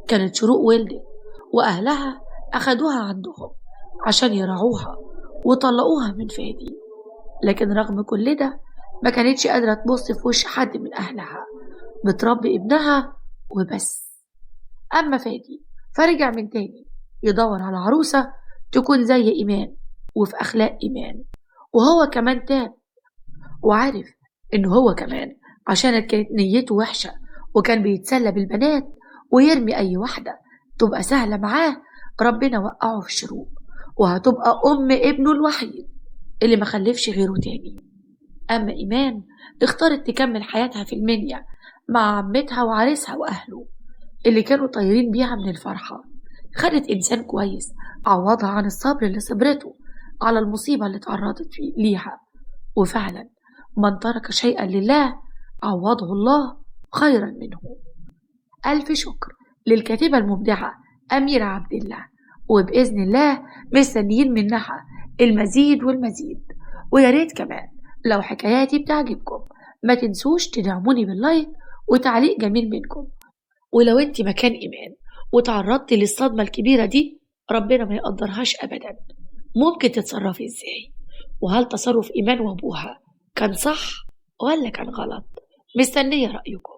كانت شروق ولدت، وأهلها أخدوها عندهم عشان يرعوها وطلقوها من فادي. لكن رغم كل ده ما كانتش قادرة تبص في وش حد من أهلها، بتربي ابنها وبس. أما فادي فرجع من تاني يدور على عروسة تكون زي إيمان وفي أخلاق إيمان، وهو كمان تاب وعارف إنه هو كمان عشان كانت نيته وحشة وكان بيتسلى بالبنات ويرمي أي واحدة تبقى سهلة معاه، ربنا وقعه في شروق وهتبقى أم ابنه الوحيد اللي ما خلفش غيره تاني. أما إيمان اختارت تكمل حياتها في المنيا مع عمتها وعريسها وأهله اللي كانوا طايرين بيها من الفرحة. خدت إنسان كويس عوضها عن الصبر اللي صبرته على المصيبة اللي تعرضت ليها، وفعلا من ترك شيئا لله عوضه الله خيرا منه. ألف شكر للكاتبة المبدعة أميرة عبد الله، وبإذن الله مستنيين منها المزيد والمزيد. ويا ريت كمان لو حكاياتي بتعجبكم ما تنسوش تدعموني باللايك وتعليق جميل منكم. ولو انت مكان إيمان وتعرضتي للصدمة الكبيرة دي ربنا ما يقدرهاش أبدا، ممكن تتصرفي ازاي؟ وهل تصرف إيمان وأبوها كان صح ولا كان غلط؟ مستنية رأيكم.